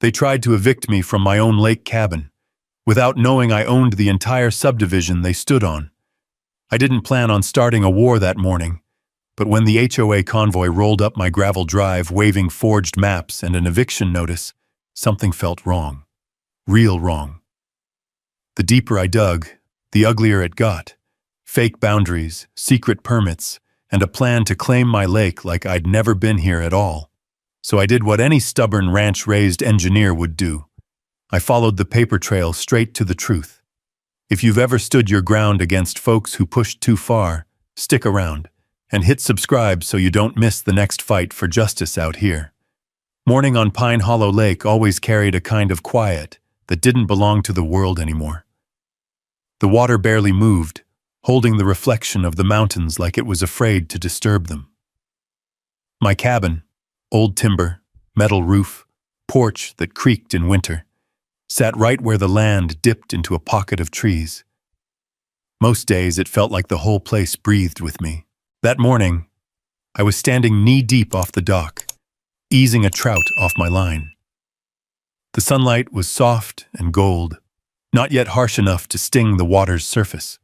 They tried to evict me from my own lake cabin, without knowing I owned the entire subdivision they stood on. I didn't plan on starting a war that morning, but when the HOA convoy rolled up my gravel drive waving forged maps and an eviction notice, something felt wrong. Real wrong. The deeper I dug, the uglier it got. Fake boundaries, secret permits, and a plan to claim my lake like I'd never been here at all. So I did what any stubborn ranch-raised engineer would do. I followed the paper trail straight to the truth. If you've ever stood your ground against folks who pushed too far, stick around and hit subscribe so you don't miss the next fight for justice out here. Morning on Pine Hollow Lake always carried a kind of quiet that didn't belong to the world anymore. The water barely moved, holding the reflection of the mountains like it was afraid to disturb them. My cabin, old timber, metal roof, porch that creaked in winter, sat right where the land dipped into a pocket of trees. Most days it felt like the whole place breathed with me. That morning, I was standing knee-deep off the dock, easing a trout off my line. The sunlight was soft and gold, not yet harsh enough to sting the water's surface.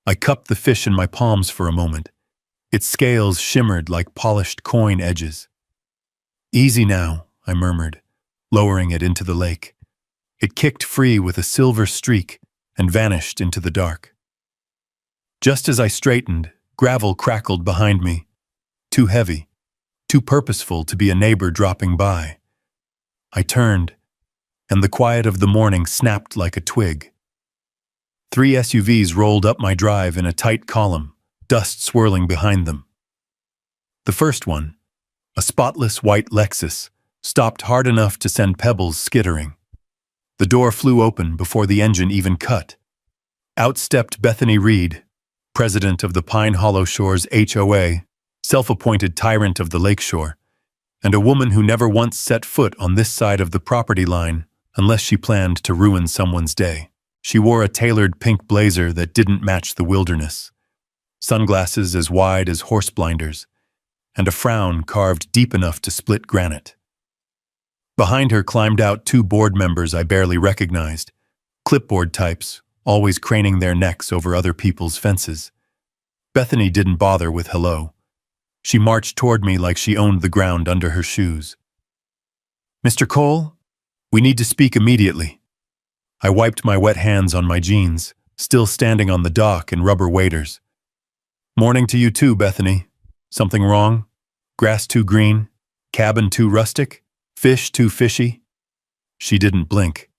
I cupped the fish in my palms for a moment. Its scales shimmered like polished coin edges. "Easy now," I murmured, lowering it into the lake. It kicked free with a silver streak and vanished into the dark. Just as I straightened, gravel crackled behind me. Too heavy, too purposeful to be a neighbor dropping by. I turned, and the quiet of the morning snapped like a twig. 3 SUVs rolled up my drive in a tight column, dust swirling behind them. The first one, a spotless white Lexus, stopped hard enough to send pebbles skittering. The door flew open before the engine even cut. Out stepped Bethany Reed, president of the Pine Hollow Shores HOA, self-appointed tyrant of the lakeshore, and a woman who never once set foot on this side of the property line unless she planned to ruin someone's day. She wore a tailored pink blazer that didn't match the wilderness, sunglasses as wide as horse blinders, and a frown carved deep enough to split granite. Behind her climbed out 2 board members I barely recognized, clipboard types, always craning their necks over other people's fences. Bethany didn't bother with hello. She marched toward me like she owned the ground under her shoes. "Mr. Cole, we need to speak immediately." I wiped my wet hands on my jeans, still standing on the dock in rubber waders. "Morning to you too, Bethany. Something wrong? Grass too green? Cabin too rustic? Fish too fishy?" She didn't blink.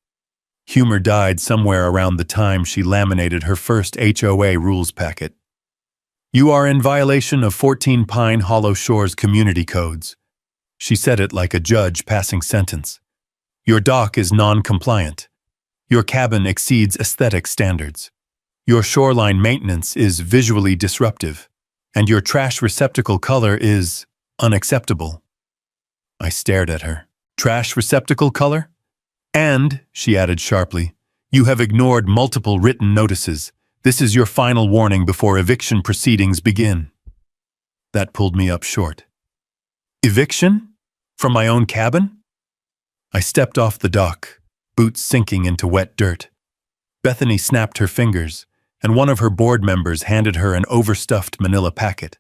Humor died somewhere around the time she laminated her first HOA rules packet. "You are in violation of 14 Pine Hollow Shores community codes." She said it like a judge passing sentence. "Your dock is non-compliant. Your cabin exceeds aesthetic standards. Your shoreline maintenance is visually disruptive, and your trash receptacle color is unacceptable." I stared at her. "Trash receptacle color? And," she added sharply, "you have ignored multiple written notices. This is your final warning before eviction proceedings begin." That pulled me up short. Eviction? From my own cabin? I stepped off the dock, boots sinking into wet dirt. Bethany snapped her fingers, and one of her board members handed her an overstuffed manila packet.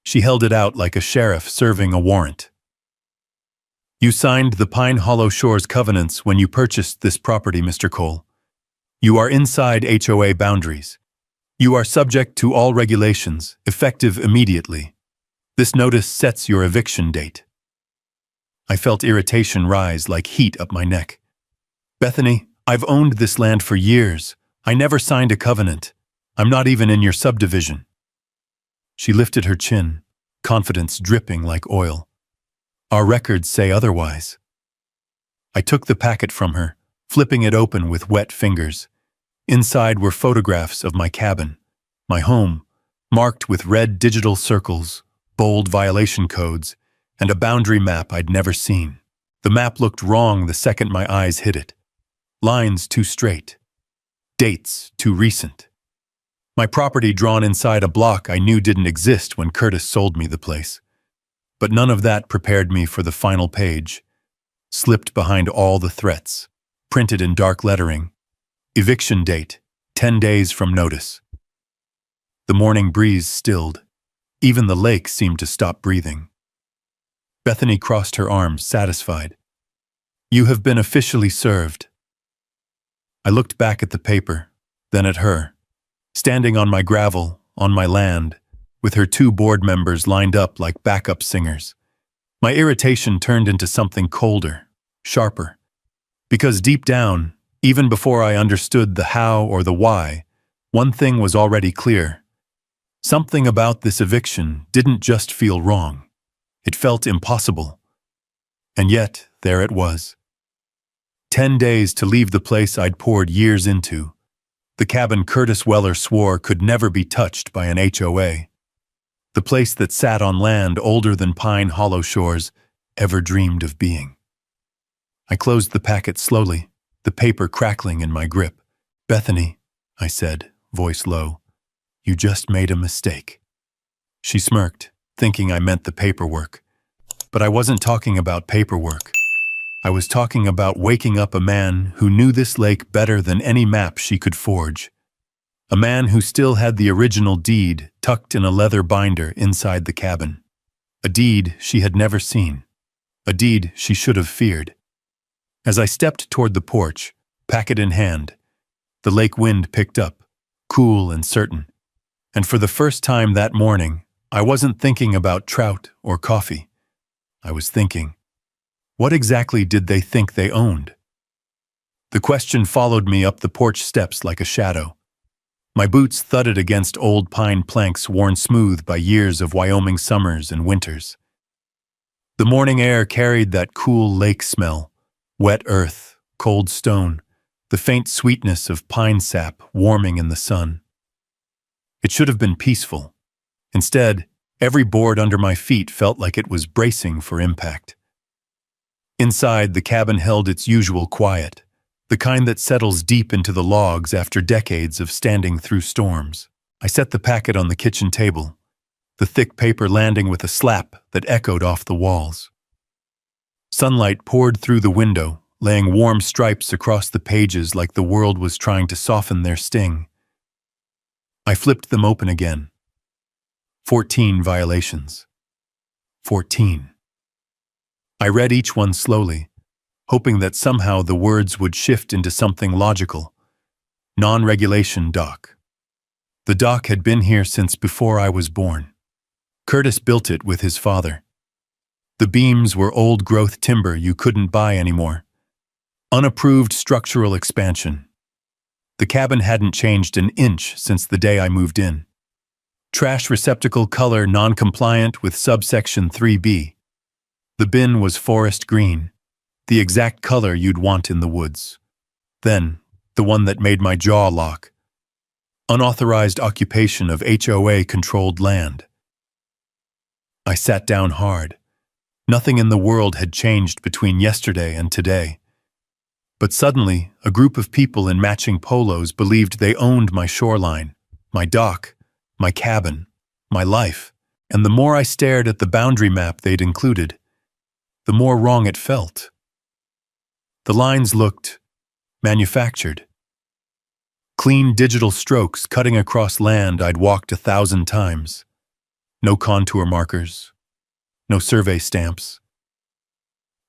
She held it out like a sheriff serving a warrant. "You signed the Pine Hollow Shores covenants when you purchased this property, Mr. Cole. You are inside HOA boundaries. You are subject to all regulations, effective immediately. This notice sets your eviction date." I felt irritation rise like heat up my neck. "Bethany, I've owned this land for years. I never signed a covenant. I'm not even in your subdivision." She lifted her chin, confidence dripping like oil. "Our records say otherwise." I took the packet from her, flipping it open with wet fingers. Inside were photographs of my cabin, my home, marked with red digital circles, bold violation codes, and a boundary map I'd never seen. The map looked wrong the second my eyes hit it. Lines too straight. Dates too recent. My property drawn inside a block I knew didn't exist when Curtis sold me the place. But none of that prepared me for the final page. slipped behind all the threats, printed in dark lettering. Eviction date, 10 days from notice. The morning breeze stilled. Even the lake seemed to stop breathing. Bethany crossed her arms, satisfied. You have been officially served. I looked back at the paper, then at her, standing on my gravel, on my land, with her 2 board members lined up like backup singers. My irritation turned into something colder, sharper. Because deep down, even before I understood the how or the why, one thing was already clear. Something about this eviction didn't just feel wrong. It felt impossible. And yet, there it was. 10 days to leave the place I'd poured years into. The cabin Curtis Weller swore could never be touched by an HOA. The place that sat on land older than Pine Hollow Shores ever dreamed of being. I closed the packet slowly, the paper crackling in my grip. Bethany, I said, voice low, you just made a mistake. She smirked, thinking I meant the paperwork. But I wasn't talking about paperwork. I was talking about waking up a man who knew this lake better than any map she could forge. A man who still had the original deed tucked in a leather binder inside the cabin. A deed she had never seen. A deed she should have feared. As I stepped toward the porch, packet in hand, the lake wind picked up, cool and certain. And for the first time that morning, I wasn't thinking about trout or coffee. I was thinking, what exactly did they think they owned? The question followed me up the porch steps like a shadow. My boots thudded against old pine planks worn smooth by years of Wyoming summers and winters. The morning air carried that cool lake smell, wet earth, cold stone, the faint sweetness of pine sap warming in the sun. It should have been peaceful. Instead, every board under my feet felt like it was bracing for impact. Inside, the cabin held its usual quiet, the kind that settles deep into the logs after decades of standing through storms. I set the packet on the kitchen table, the thick paper landing with a slap that echoed off the walls. Sunlight poured through the window, laying warm stripes across the pages like the world was trying to soften their sting. I flipped them open again. 14 violations. 14. I read each one slowly, hoping that somehow the words would shift into something logical. Non-regulation dock. The dock had been here since before I was born. Curtis built it with his father. The beams were old-growth timber you couldn't buy anymore. Unapproved structural expansion. The cabin hadn't changed an inch since the day I moved in. Trash receptacle color non-compliant with subsection 3B. The bin was forest green, the exact color you'd want in the woods. Then, the one that made my jaw lock. Unauthorized occupation of HOA-controlled land. I sat down hard. Nothing in the world had changed between yesterday and today. But suddenly, a group of people in matching polos believed they owned my shoreline, my dock, my cabin, my life. And the more I stared at the boundary map they'd included, the more wrong it felt. The lines looked manufactured. Clean digital strokes cutting across land I'd walked 1,000 times. No contour markers. No survey stamps.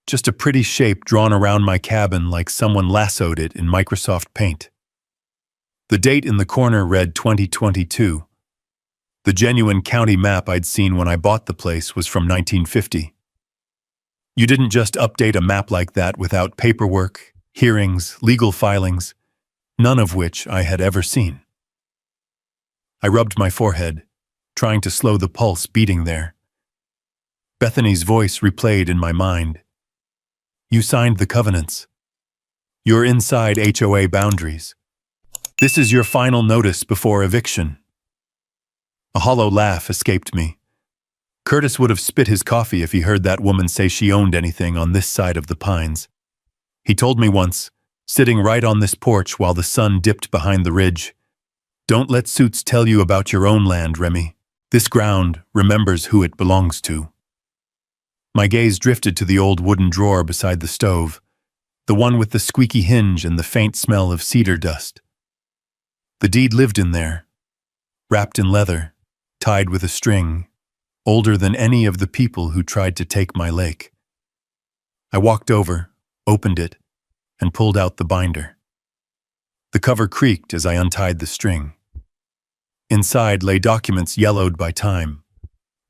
Just a pretty shape drawn around my cabin like someone lassoed it in Microsoft Paint. The date in the corner read 2022. The genuine county map I'd seen when I bought the place was from 1950. You didn't just update a map like that without paperwork, hearings, legal filings, none of which I had ever seen. I rubbed my forehead, trying to slow the pulse beating there. Bethany's voice replayed in my mind. You signed the covenants. You're inside HOA boundaries. This is your final notice before eviction. A hollow laugh escaped me. Curtis would have spit his coffee if he heard that woman say she owned anything on this side of the pines. He told me once, sitting right on this porch while the sun dipped behind the ridge, "Don't let suits tell you about your own land, Remy. This ground remembers who it belongs to." My gaze drifted to the old wooden drawer beside the stove, the one with the squeaky hinge and the faint smell of cedar dust. The deed lived in there, wrapped in leather, tied with a string, older than any of the people who tried to take my lake. I walked over, opened it, and pulled out the binder. The cover creaked as I untied the string. Inside lay documents yellowed by time,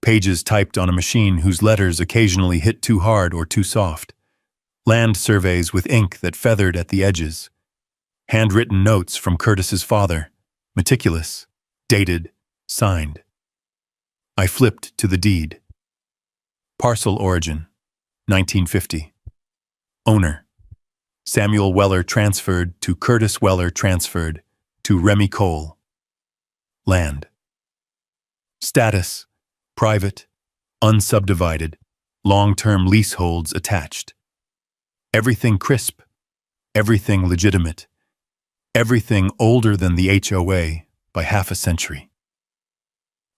pages typed on a machine whose letters occasionally hit too hard or too soft, land surveys with ink that feathered at the edges, handwritten notes from Curtis's father, meticulous, dated, signed. I flipped to the deed. Parcel origin, 1950. Owner, Samuel Weller transferred to Curtis Weller transferred to Remy Cole. Land. Status, private, unsubdivided, long-term leaseholds attached. Everything crisp, everything legitimate, everything older than the HOA by half a century.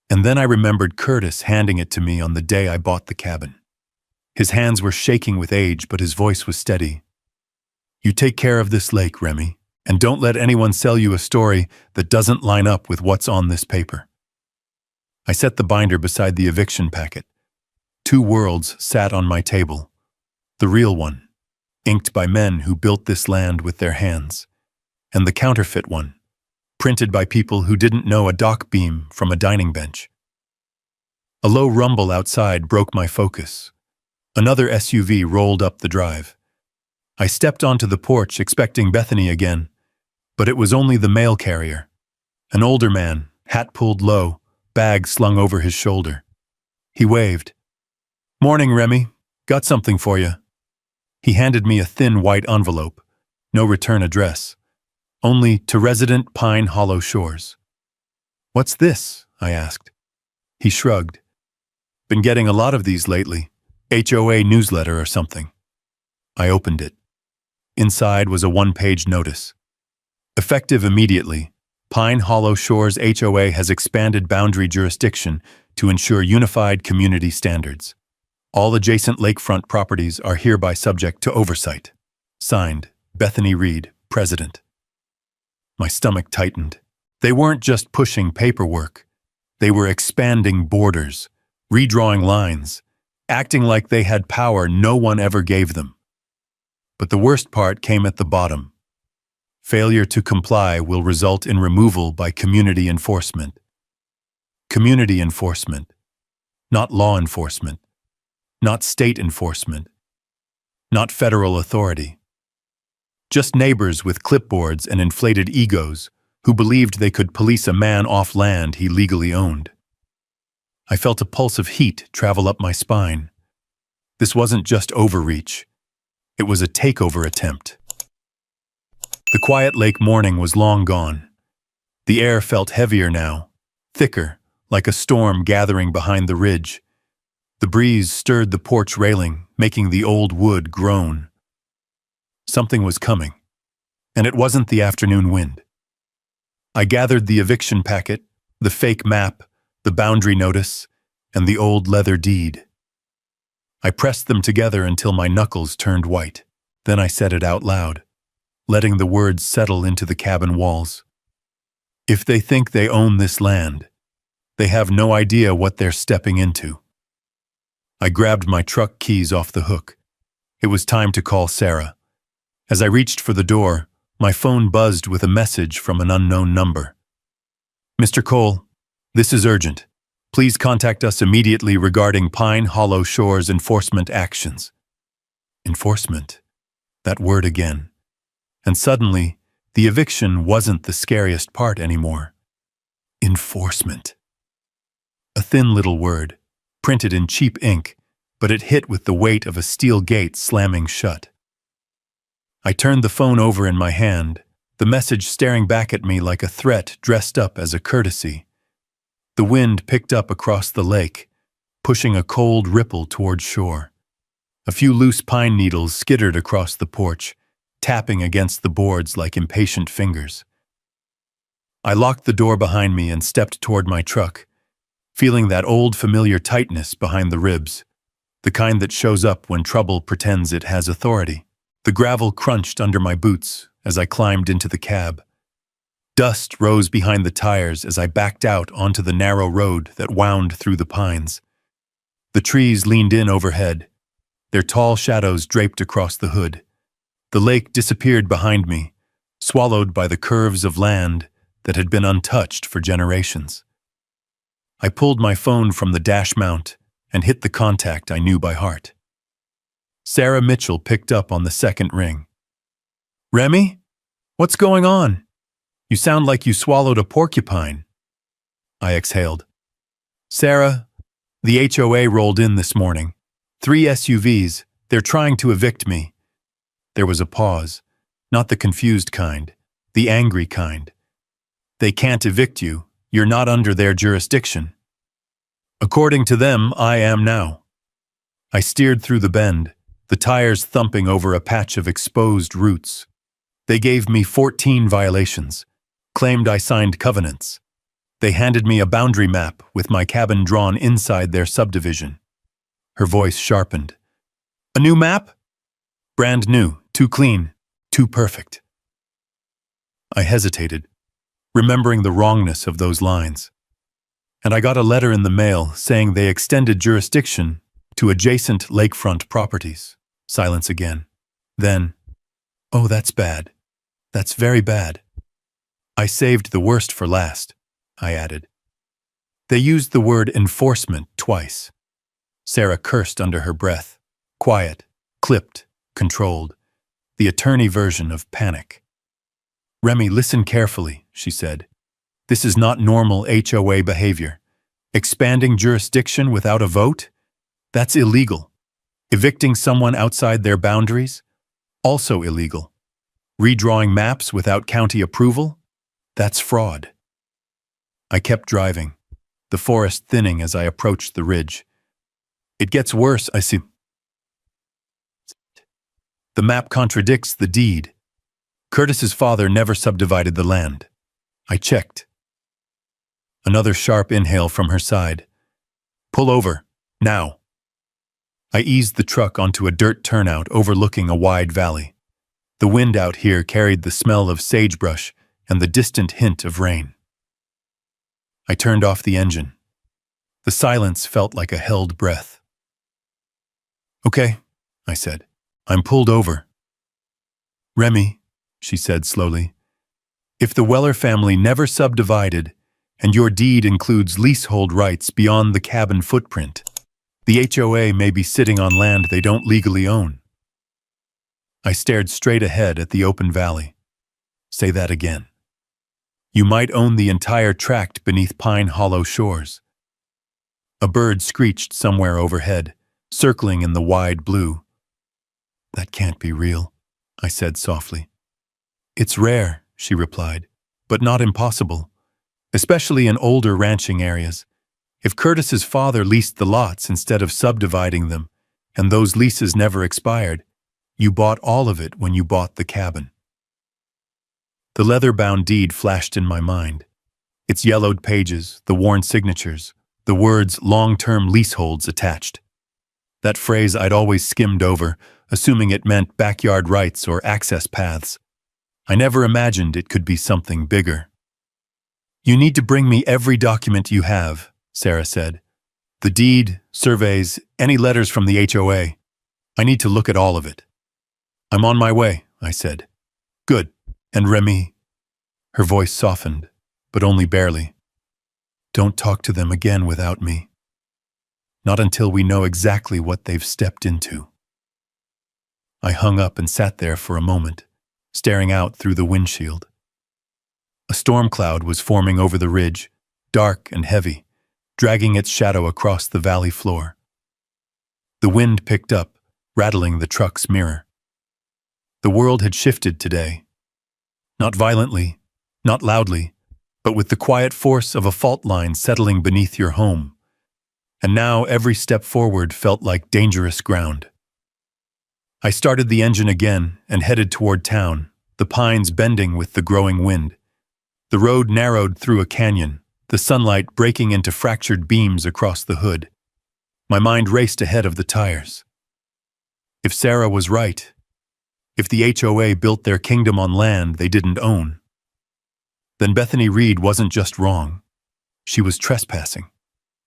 And then I remembered Curtis handing it to me on the day I bought the cabin. His hands were shaking with age, but his voice was steady. You take care of this lake, Remy, and don't let anyone sell you a story that doesn't line up with what's on this paper. I set the binder beside the eviction packet. Two worlds sat on my table. The real one, inked by men who built this land with their hands, and the counterfeit one, printed by people who didn't know a dock beam from a dining bench. A low rumble outside broke my focus. Another SUV rolled up the drive. I stepped onto the porch expecting Bethany again, but it was only the mail carrier, an older man, hat pulled low, bag slung over his shoulder. He waved. Morning, Remy. Got something for you. He handed me a thin white envelope, no return address, only to Resident Pine Hollow Shores. What's this? I asked. He shrugged. Been getting a lot of these lately. HOA newsletter or something. I opened it. Inside was a one-page notice. Effective immediately, Pine Hollow Shores HOA has expanded boundary jurisdiction to ensure unified community standards. All adjacent lakefront properties are hereby subject to oversight. Signed, Bethany Reed, President. My stomach tightened. They weren't just pushing paperwork. They were expanding borders, redrawing lines, acting like they had power no one ever gave them. But the worst part came at the bottom. Failure to comply will result in removal by community enforcement. Community enforcement, not law enforcement, not state enforcement, not federal authority. Just neighbors with clipboards and inflated egos who believed they could police a man off land he legally owned. I felt a pulse of heat travel up my spine. This wasn't just overreach. It was a takeover attempt. The quiet lake morning was long gone. The air felt heavier now, thicker, like a storm gathering behind the ridge. The breeze stirred the porch railing, making the old wood groan. Something was coming, and it wasn't the afternoon wind. I gathered the eviction packet, the fake map, the boundary notice, and the old leather deed. I pressed them together until my knuckles turned white. Then I said it out loud, letting the words settle into the cabin walls. If they think they own this land, they have no idea what they're stepping into. I grabbed my truck keys off the hook. It was time to call Sarah. As I reached for the door, my phone buzzed with a message from an unknown number. Mr. Cole, this is urgent. Please contact us immediately regarding Pine Hollow Shores enforcement actions. Enforcement. That word again. And suddenly, the eviction wasn't the scariest part anymore. Enforcement. A thin little word, printed in cheap ink, but it hit with the weight of a steel gate slamming shut. I turned the phone over in my hand, the message staring back at me like a threat dressed up as a courtesy. The wind picked up across the lake, pushing a cold ripple toward shore. A few loose pine needles skittered across the porch, tapping against the boards like impatient fingers. I locked the door behind me and stepped toward my truck, feeling that old familiar tightness behind the ribs. the kind that shows up when trouble pretends it has authority. The gravel crunched under my boots as I climbed into the cab. Dust rose behind the tires as I backed out onto the narrow road that wound through the pines. The trees leaned in overhead, their tall shadows draped across the hood. The lake disappeared behind me, swallowed by the curves of land that had been untouched for generations. I pulled my phone from the dash mount and hit the contact I knew by heart. Sarah Mitchell picked up on the second ring. "Remy? What's going on? You sound like you swallowed a porcupine." I exhaled. "Sarah, the HOA rolled in this morning. 3 SUVs, they're trying to evict me." There was a pause, not the confused kind, the angry kind. "They can't evict you. You're not under their jurisdiction." "According to them, I am now." I steered through the bend, the tires thumping over a patch of exposed roots. They gave me 14 violations, claimed I signed covenants. They handed me a boundary map with my cabin drawn inside their subdivision. Her voice sharpened. "A new map?" "Brand new, too clean, too perfect." I hesitated, remembering the wrongness of those lines. And I got a letter in the mail saying they extended jurisdiction to adjacent lakefront properties. Silence again. Then, "Oh, that's bad. That's very bad." "I saved the worst for last," I added. They used the word enforcement twice. Sarah cursed under her breath. Quiet, clipped, controlled. The attorney version of panic. "Remy, listen carefully," she said. "This is not normal HOA behavior. Expanding jurisdiction without a vote? That's illegal. Evicting someone outside their boundaries? Also illegal. Redrawing maps without county approval? That's fraud." I kept driving, the forest thinning as I approached the ridge. "It gets worse, I see. The map contradicts the deed. Curtis's father never subdivided the land." I checked. Another sharp inhale from her side. "Pull over, now." I eased the truck onto a dirt turnout overlooking a wide valley. The wind out here carried the smell of sagebrush and the distant hint of rain. I turned off the engine. The silence felt like a held breath. "Okay," I said. "I'm pulled over." "Remy," she said slowly, "if the Weller family never subdivided and your deed includes leasehold rights beyond the cabin footprint, the HOA may be sitting on land they don't legally own." I stared straight ahead at the open valley. "Say that again." "You might own the entire tract beneath Pine Hollow shores." A bird screeched somewhere overhead, circling in the wide blue. "That can't be real," I said softly. "It's rare," she replied, "but not impossible, especially in older ranching areas. If Curtis's father leased the lots instead of subdividing them, and those leases never expired, you bought all of it when you bought the cabin." The leather-bound deed flashed in my mind. Its yellowed pages, the worn signatures, the words long-term leaseholds attached. That phrase I'd always skimmed over, assuming it meant backyard rights or access paths. I never imagined it could be something bigger. "You need to bring me every document you have," Sarah said. "The deed, surveys, any letters from the HOA. I need to look at all of it." "I'm on my way," I said. "Good. And Remy?" Her voice softened, but only barely. "Don't talk to them again without me. Not until we know exactly what they've stepped into." I hung up and sat there for a moment, staring out through the windshield. A storm cloud was forming over the ridge, dark and heavy, dragging its shadow across the valley floor. The wind picked up, rattling the truck's mirror. The world had shifted today. Not violently, not loudly, but with the quiet force of a fault line settling beneath your home. And now every step forward felt like dangerous ground. I started the engine again and headed toward town, the pines bending with the growing wind. The road narrowed through a canyon, the sunlight breaking into fractured beams across the hood. My mind raced ahead of the tires. If Sarah was right, if the HOA built their kingdom on land they didn't own, then Bethany Reed wasn't just wrong. She was trespassing.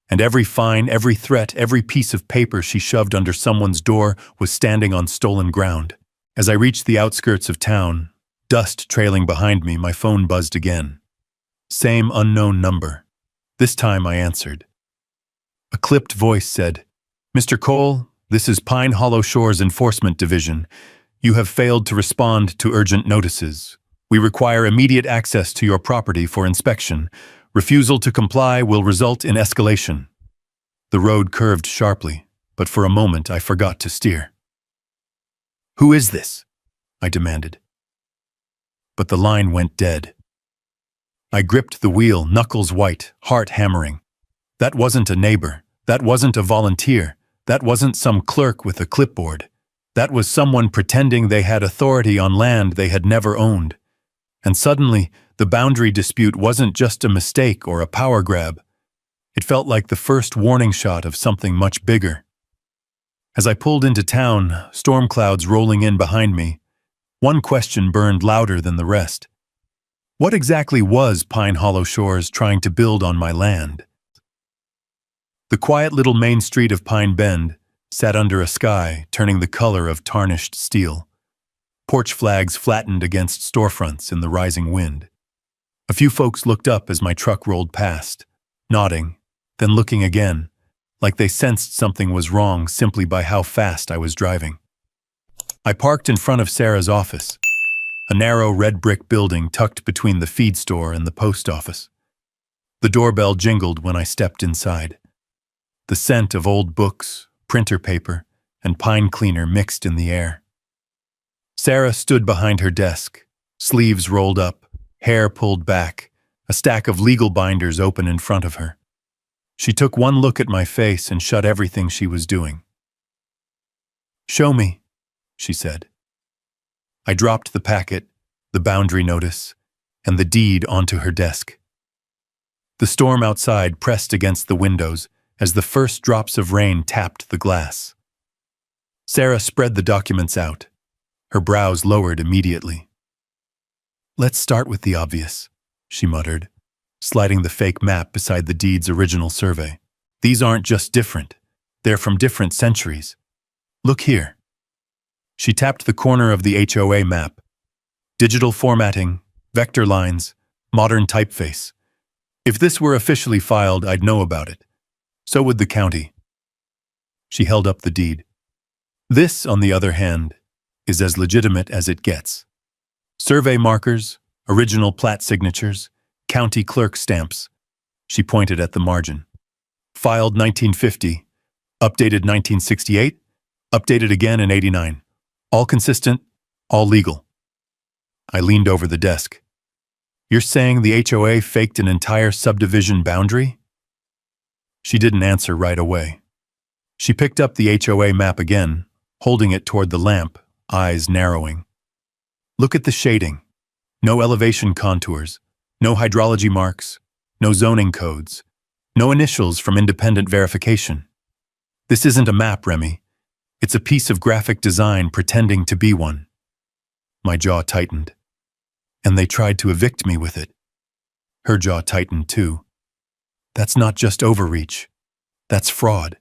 And every fine, every threat, every piece of paper she shoved under someone's door was standing on stolen ground. As I reached the outskirts of town, dust trailing behind me, my phone buzzed again. Same unknown number. This time I answered. A clipped voice said, "Mr. Cole, this is Pine Hollow Shores Enforcement Division. You have failed to respond to urgent notices. We require immediate access to your property for inspection. Refusal to comply will result in escalation." The road curved sharply, but for a moment I forgot to steer. "Who is this?" I demanded. But the line went dead. I gripped the wheel, knuckles white, heart hammering. That wasn't a neighbor. That wasn't a volunteer. That wasn't some clerk with a clipboard. That was someone pretending they had authority on land they had never owned. And suddenly, the boundary dispute wasn't just a mistake or a power grab. It felt like the first warning shot of something much bigger. As I pulled into town, storm clouds rolling in behind me, one question burned louder than the rest. What exactly was Pine Hollow Shores trying to build on my land? The quiet little main street of Pine Bend sat under a sky turning the color of tarnished steel. Porch flags flattened against storefronts in the rising wind. A few folks looked up as my truck rolled past, nodding, then looking again, like they sensed something was wrong simply by how fast I was driving. I parked in front of Sarah's office, a narrow red brick building tucked between the feed store and the post office. The doorbell jingled when I stepped inside. The scent of old books, printer paper, and pine cleaner mixed in the air. Sarah stood behind her desk, sleeves rolled up, hair pulled back, a stack of legal binders open in front of her. She took one look at my face and shut everything she was doing. "Show me," she said. I dropped the packet, the boundary notice, and the deed onto her desk. The storm outside pressed against the windows as the first drops of rain tapped the glass. Sarah spread the documents out. Her brows lowered immediately. "Let's start with the obvious," she muttered, sliding the fake map beside the deed's original survey. "These aren't just different. They're from different centuries. Look here." She tapped the corner of the HOA map. Digital formatting, vector lines, modern typeface. If this were officially filed, I'd know about it. So would the county. She held up the deed. This, on the other hand, is as legitimate as it gets. Survey markers, original plat signatures, county clerk stamps. She pointed at the margin. Filed 1950, updated 1968, updated again in 89. All consistent, all legal. I leaned over the desk. "You're saying the HOA faked an entire subdivision boundary?" She didn't answer right away. She picked up the HOA map again, holding it toward the lamp, eyes narrowing. "Look at the shading. No elevation contours, no hydrology marks, no zoning codes, no initials from independent verification. This isn't a map, Remy. It's a piece of graphic design pretending to be one." My jaw tightened. "And they tried to evict me with it." Her jaw tightened too. "That's not just overreach. That's fraud."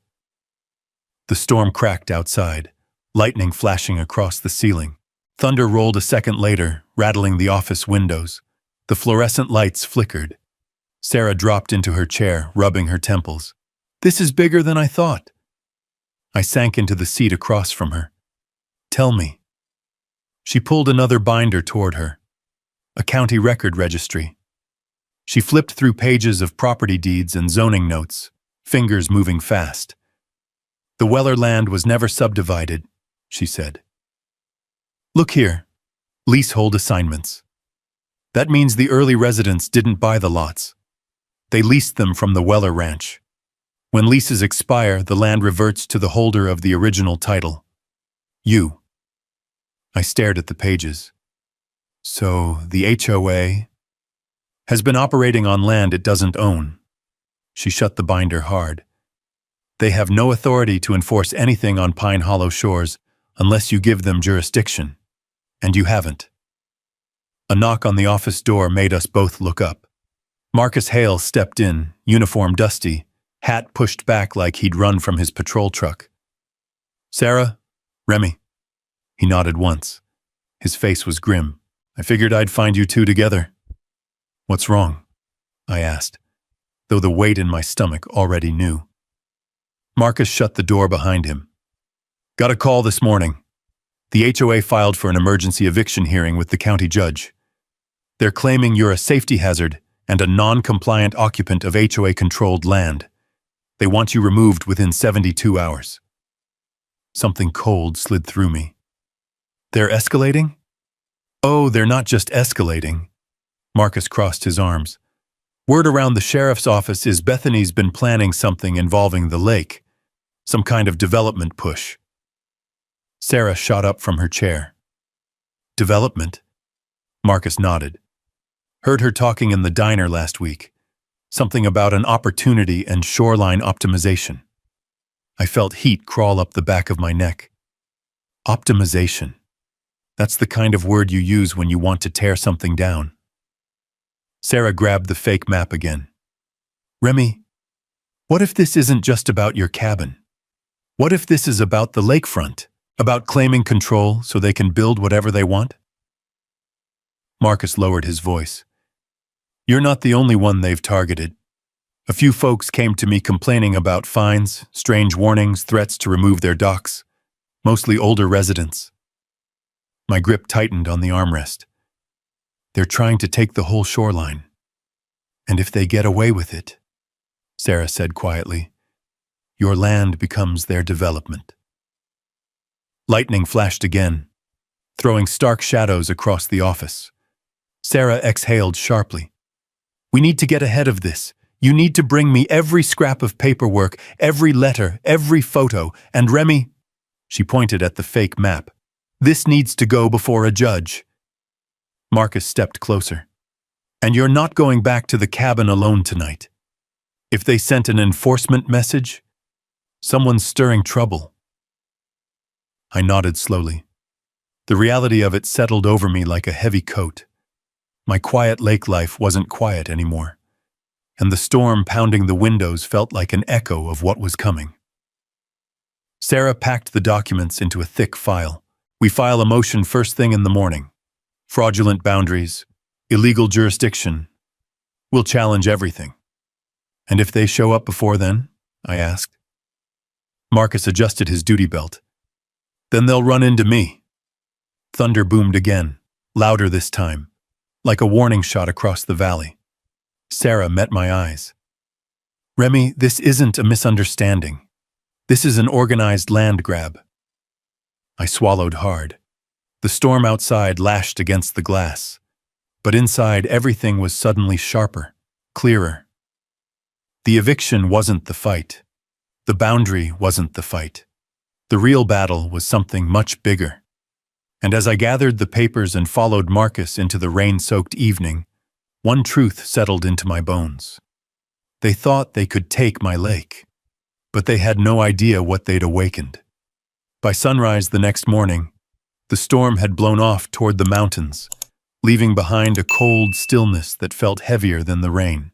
The storm cracked outside, lightning flashing across the ceiling. Thunder rolled a second later, rattling the office windows. The fluorescent lights flickered. Sarah dropped into her chair, rubbing her temples. "This is bigger than I thought." I sank into the seat across from her. "Tell me." She pulled another binder toward her. A county record registry. She flipped through pages of property deeds and zoning notes, fingers moving fast. "The Weller land was never subdivided," she said. "Look here. Leasehold assignments. That means the early residents didn't buy the lots. They leased them from the Weller Ranch. When leases expire, the land reverts to the holder of the original title. You." I stared at the pages. "So the HOA has been operating on land it doesn't own." She shut the binder hard. They have no authority to enforce anything on Pine Hollow shores unless you give them jurisdiction, and you haven't. A knock on the office door made us both look up. Marcus Hale stepped in, uniform dusty, hat pushed back like he'd run from his patrol truck. "Sarah? Remy?" He nodded once. His face was grim. "I figured I'd find you two together." "What's wrong?" I asked, though the weight in my stomach already knew. Marcus shut the door behind him. "Got a call this morning. The HOA filed for an emergency eviction hearing with the county judge. They're claiming you're a safety hazard and a non-compliant occupant of HOA-controlled land. They want you removed within 72 hours. Something cold slid through me. "They're escalating?" "Oh, they're not just escalating." Marcus crossed his arms. "Word around the sheriff's office is Bethany's been planning something involving the lake. Some kind of development push." Sarah shot up from her chair. "Development?" Marcus nodded. "Heard her talking in the diner last week. Something about an opportunity and shoreline optimization." I felt heat crawl up the back of my neck. Optimization. That's the kind of word you use when you want to tear something down. Sarah grabbed the fake map again. "Remy, what if this isn't just about your cabin? What if this is about the lakefront, about claiming control so they can build whatever they want?" Marcus lowered his voice. "You're not the only one they've targeted. A few folks came to me complaining about fines, strange warnings, threats to remove their docks, mostly older residents." My grip tightened on the armrest. "They're trying to take the whole shoreline. And if they get away with it," Sarah said quietly, "your land becomes their development." Lightning flashed again, throwing stark shadows across the office. Sarah exhaled sharply. "We need to get ahead of this. You need to bring me every scrap of paperwork, every letter, every photo, and Remy," she pointed at the fake map, "this needs to go before a judge." Marcus stepped closer. "And you're not going back to the cabin alone tonight. If they sent an enforcement message, someone's stirring trouble." I nodded slowly. The reality of it settled over me like a heavy coat. My quiet lake life wasn't quiet anymore, and the storm pounding the windows felt like an echo of what was coming. Sarah packed the documents into a thick file. "We file a motion first thing in the morning. Fraudulent boundaries, illegal jurisdiction. We'll challenge everything." "And if they show up before then?" I asked. Marcus adjusted his duty belt. "Then they'll run into me." Thunder boomed again, louder this time, like a warning shot across the valley. Sarah met my eyes. "Remy, this isn't a misunderstanding. This is an organized land grab." I swallowed hard. The storm outside lashed against the glass, but inside everything was suddenly sharper, clearer. The eviction wasn't the fight. The boundary wasn't the fight. The real battle was something much bigger. And as I gathered the papers and followed Marcus into the rain-soaked evening, one truth settled into my bones. They thought they could take my lake, but they had no idea what they'd awakened. By sunrise the next morning, the storm had blown off toward the mountains, leaving behind a cold stillness that felt heavier than the rain.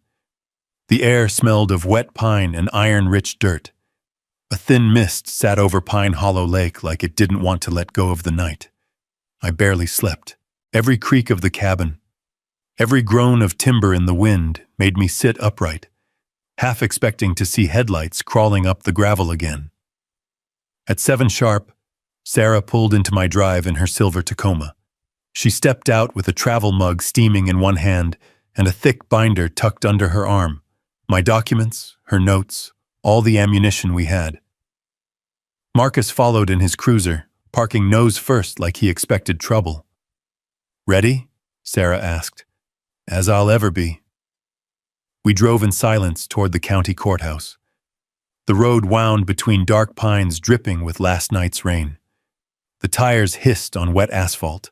The air smelled of wet pine and iron-rich dirt. A thin mist sat over Pine Hollow Lake like it didn't want to let go of the night. I barely slept. Every creak of the cabin, every groan of timber in the wind made me sit upright, half expecting to see headlights crawling up the gravel again. At 7 sharp, Sarah pulled into my drive in her silver Tacoma. She stepped out with a travel mug steaming in one hand and a thick binder tucked under her arm. My documents, her notes, all the ammunition we had. Marcus followed in his cruiser, parking nose first like he expected trouble. "Ready?" Sarah asked. "As I'll ever be." We drove in silence toward the county courthouse. The road wound between dark pines dripping with last night's rain. The tires hissed on wet asphalt.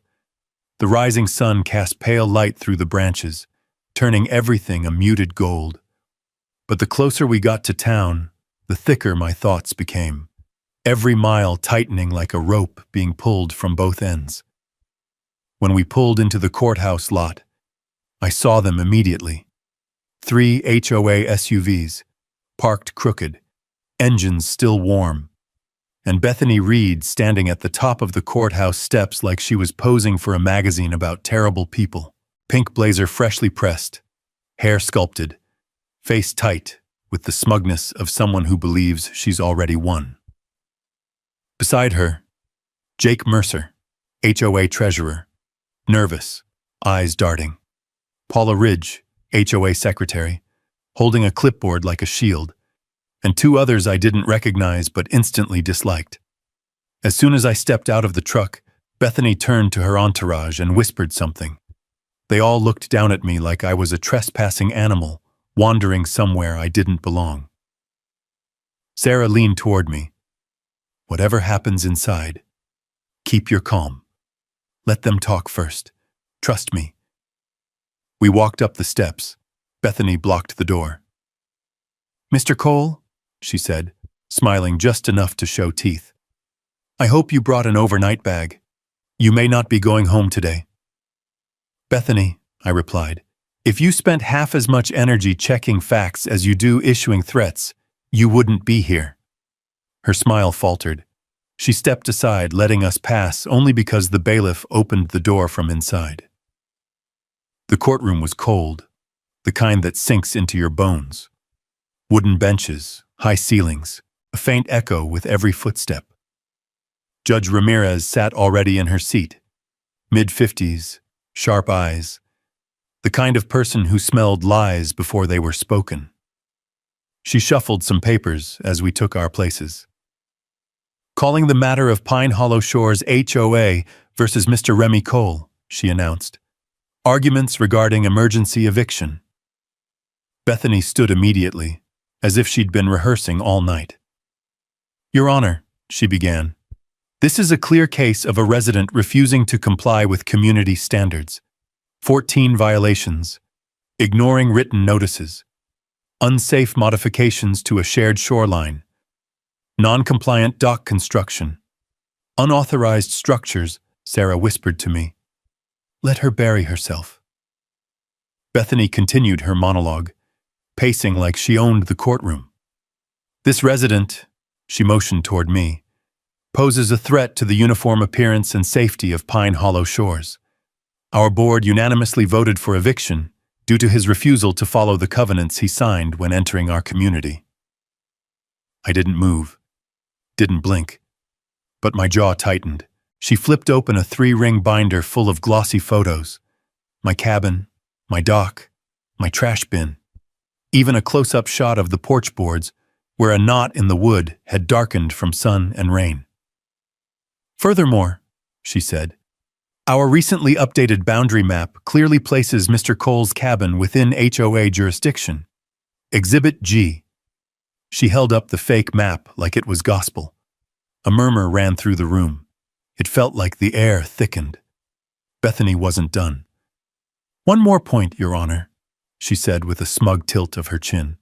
The rising sun cast pale light through the branches, turning everything a muted gold. But the closer we got to town, the thicker my thoughts became, every mile tightening like a rope being pulled from both ends. When we pulled into the courthouse lot, I saw them immediately. 3 HOA SUVs, parked crooked, engines still warm, and Bethany Reed standing at the top of the courthouse steps like she was posing for a magazine about terrible people. Pink blazer freshly pressed, hair sculpted, face tight with the smugness of someone who believes she's already won. Beside her, Jake Mercer, HOA treasurer, nervous, eyes darting. Paula Ridge, HOA secretary, holding a clipboard like a shield, and 2 others I didn't recognize but instantly disliked. As soon as I stepped out of the truck, Bethany turned to her entourage and whispered something. They all looked down at me like I was a trespassing animal, wandering somewhere I didn't belong. Sarah leaned toward me. Whatever happens inside, keep your calm. Let them talk first. Trust me. We walked up the steps. Bethany blocked the door. "Mr. Cole," she said, smiling just enough to show teeth. "I hope you brought an overnight bag. You may not be going home today." "Bethany," I replied, "if you spent half as much energy checking facts as you do issuing threats, you wouldn't be here." Her smile faltered. She stepped aside, letting us pass only because the bailiff opened the door from inside. The courtroom was cold, the kind that sinks into your bones. Wooden benches, high ceilings, a faint echo with every footstep. Judge Ramirez sat already in her seat, mid-50s, sharp eyes, the kind of person who smelled lies before they were spoken. She shuffled some papers as we took our places. "Calling the matter of Pine Hollow Shores HOA versus Mr. Remy Cole," she announced. "Arguments regarding emergency eviction." Bethany stood immediately, as if she'd been rehearsing all night. "Your Honor," she began, "this is a clear case of a resident refusing to comply with community standards. 14 violations, ignoring written notices, unsafe modifications to a shared shoreline, non-compliant dock construction, unauthorized structures," Sarah whispered to me. "Let her bury herself." Bethany continued her monologue, pacing like she owned the courtroom. "This resident," she motioned toward me, "poses a threat to the uniform appearance and safety of Pine Hollow Shores. Our board unanimously voted for eviction due to his refusal to follow the covenants he signed when entering our community." I didn't move, didn't blink, but my jaw tightened. She flipped open a 3-ring binder full of glossy photos. My cabin, my dock, my trash bin, even a close-up shot of the porch boards where a knot in the wood had darkened from sun and rain. "Furthermore," she said, "our recently updated boundary map clearly places Mr. Cole's cabin within HOA jurisdiction. Exhibit G." She held up the fake map like it was gospel. A murmur ran through the room. It felt like the air thickened. Bethany wasn't done. "One more point, Your Honor," she said with a smug tilt of her chin.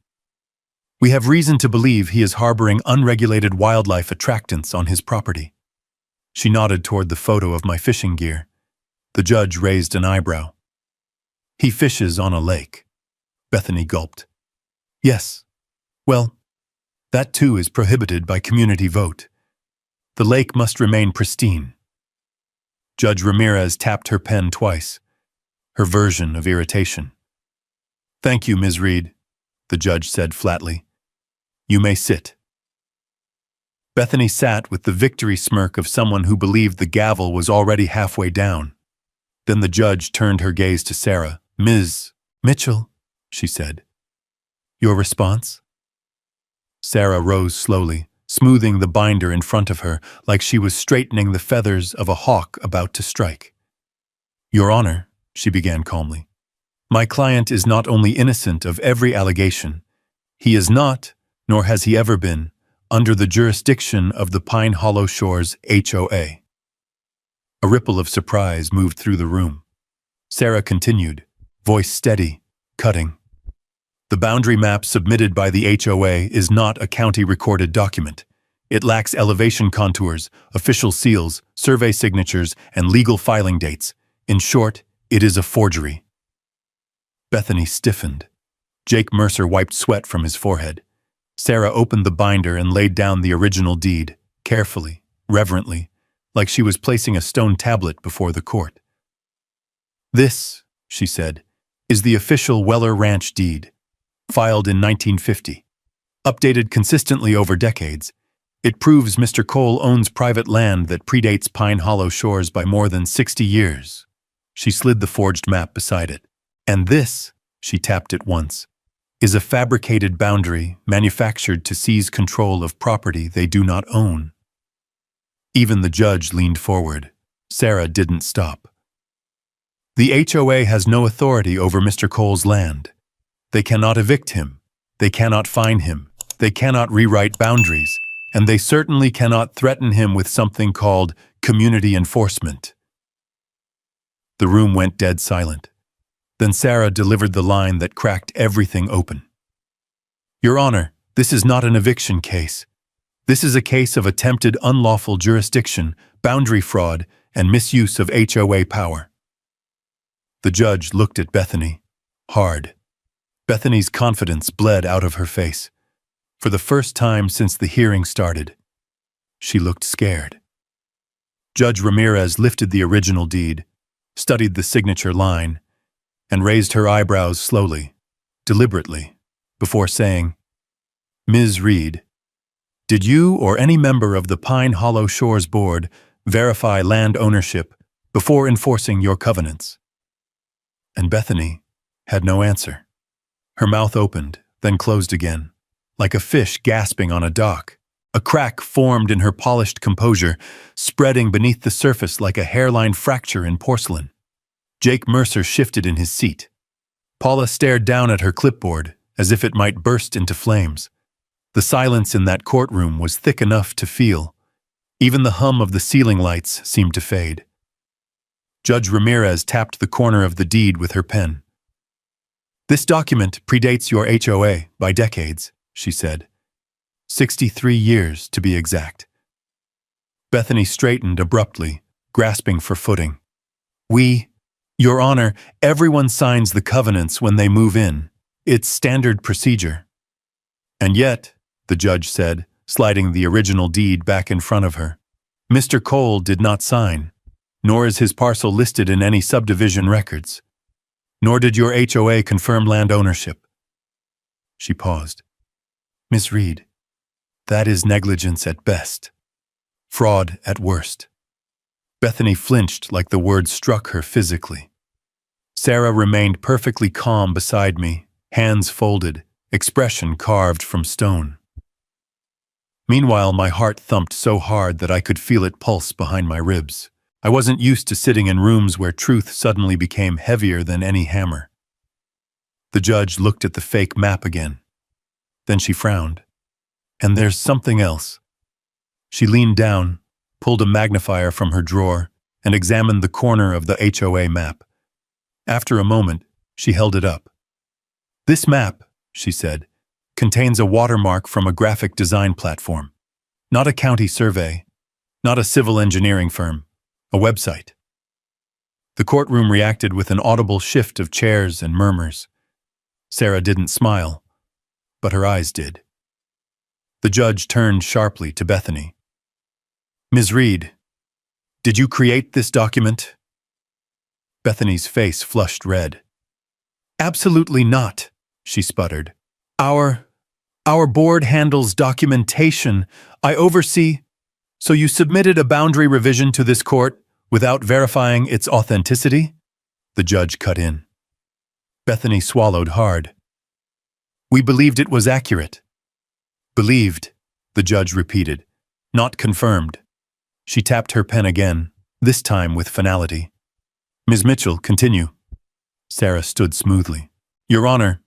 "We have reason to believe he is harboring unregulated wildlife attractants on his property." She nodded toward the photo of my fishing gear. The judge raised an eyebrow. "He fishes on a lake." Bethany gulped. "Yes. Well, that too is prohibited by community vote. The lake must remain pristine." Judge Ramirez tapped her pen twice, her version of irritation. "Thank you, Ms. Reed," the judge said flatly. "You may sit." Bethany sat with the victory smirk of someone who believed the gavel was already halfway down. Then the judge turned her gaze to Sarah. "Ms. Mitchell," she said. "Your response?" Sarah rose slowly, smoothing the binder in front of her like she was straightening the feathers of a hawk about to strike. "Your Honor," she began calmly, "my client is not only innocent of every allegation, he is not, nor has he ever been, under the jurisdiction of the Pine Hollow Shores HOA." A ripple of surprise moved through the room. Sarah continued, voice steady, cutting. The boundary map submitted by the HOA is not a county-recorded document. It lacks elevation contours, official seals, survey signatures, and legal filing dates. In short, it is a forgery. Bethany stiffened. Jake Mercer wiped sweat from his forehead. Sarah opened the binder and laid down the original deed, carefully, reverently, like she was placing a stone tablet before the court. "This," she said, "is the official Weller Ranch deed, filed in 1950. Updated consistently over decades, it proves Mr. Cole owns private land that predates Pine Hollow Shores by more than 60 years. She slid the forged map beside it. "And this," she tapped it once, "is a fabricated boundary manufactured to seize control of property they do not own." Even the judge leaned forward. Sarah didn't stop. "The HOA has no authority over Mr. Cole's land. They cannot evict him. They cannot fine him. They cannot rewrite boundaries. And they certainly cannot threaten him with something called community enforcement." The room went dead silent. Then Sarah delivered the line that cracked everything open. "Your Honor, this is not an eviction case. This is a case of attempted unlawful jurisdiction, boundary fraud, and misuse of HOA power." The judge looked at Bethany, hard. Bethany's confidence bled out of her face. For the first time since the hearing started, she looked scared. Judge Ramirez lifted the original deed, studied the signature line, and raised her eyebrows slowly, deliberately, before saying, "Ms. Reed, did you or any member of the Pine Hollow Shores Board verify land ownership before enforcing your covenants?" And Bethany had no answer. Her mouth opened, then closed again, like a fish gasping on a dock. A crack formed in her polished composure, spreading beneath the surface like a hairline fracture in porcelain. Jake Mercer shifted in his seat. Paula stared down at her clipboard, as if it might burst into flames. The silence in that courtroom was thick enough to feel. Even the hum of the ceiling lights seemed to fade. Judge Ramirez tapped the corner of the deed with her pen. "This document predates your HOA by decades," she said. 63 years, to be exact. Bethany straightened abruptly, grasping for footing. "Your Honor, everyone signs the covenants when they move in. It's standard procedure." "And yet," the judge said, sliding the original deed back in front of her, "Mr. Cole did not sign, nor is his parcel listed in any subdivision records. Nor did your HOA confirm land ownership." She paused. "Ms. Reed, that is negligence at best. Fraud at worst." Bethany flinched like the word struck her physically. Sarah remained perfectly calm beside me, hands folded, expression carved from stone. Meanwhile, my heart thumped so hard that I could feel it pulse behind my ribs. I wasn't used to sitting in rooms where truth suddenly became heavier than any hammer. The judge looked at the fake map again. Then she frowned. "And there's something else." She leaned down, pulled a magnifier from her drawer, and examined the corner of the HOA map. After a moment, she held it up. "This map," she said, "contains a watermark from a graphic design platform. Not a county survey, not a civil engineering firm, a website." The courtroom reacted with an audible shift of chairs and murmurs. Sarah didn't smile, but her eyes did. The judge turned sharply to Bethany. "Ms. Reed, did you create this document?" Bethany's face flushed red. "Absolutely not," she sputtered. Our board handles documentation. I oversee." "So you submitted a boundary revision to this court without verifying its authenticity?" The judge cut in. Bethany swallowed hard. "We believed it was accurate." "Believed," the judge repeated, "not confirmed." She tapped her pen again, this time with finality. "Ms. Mitchell, continue." Sarah stood smoothly. "Your Honor,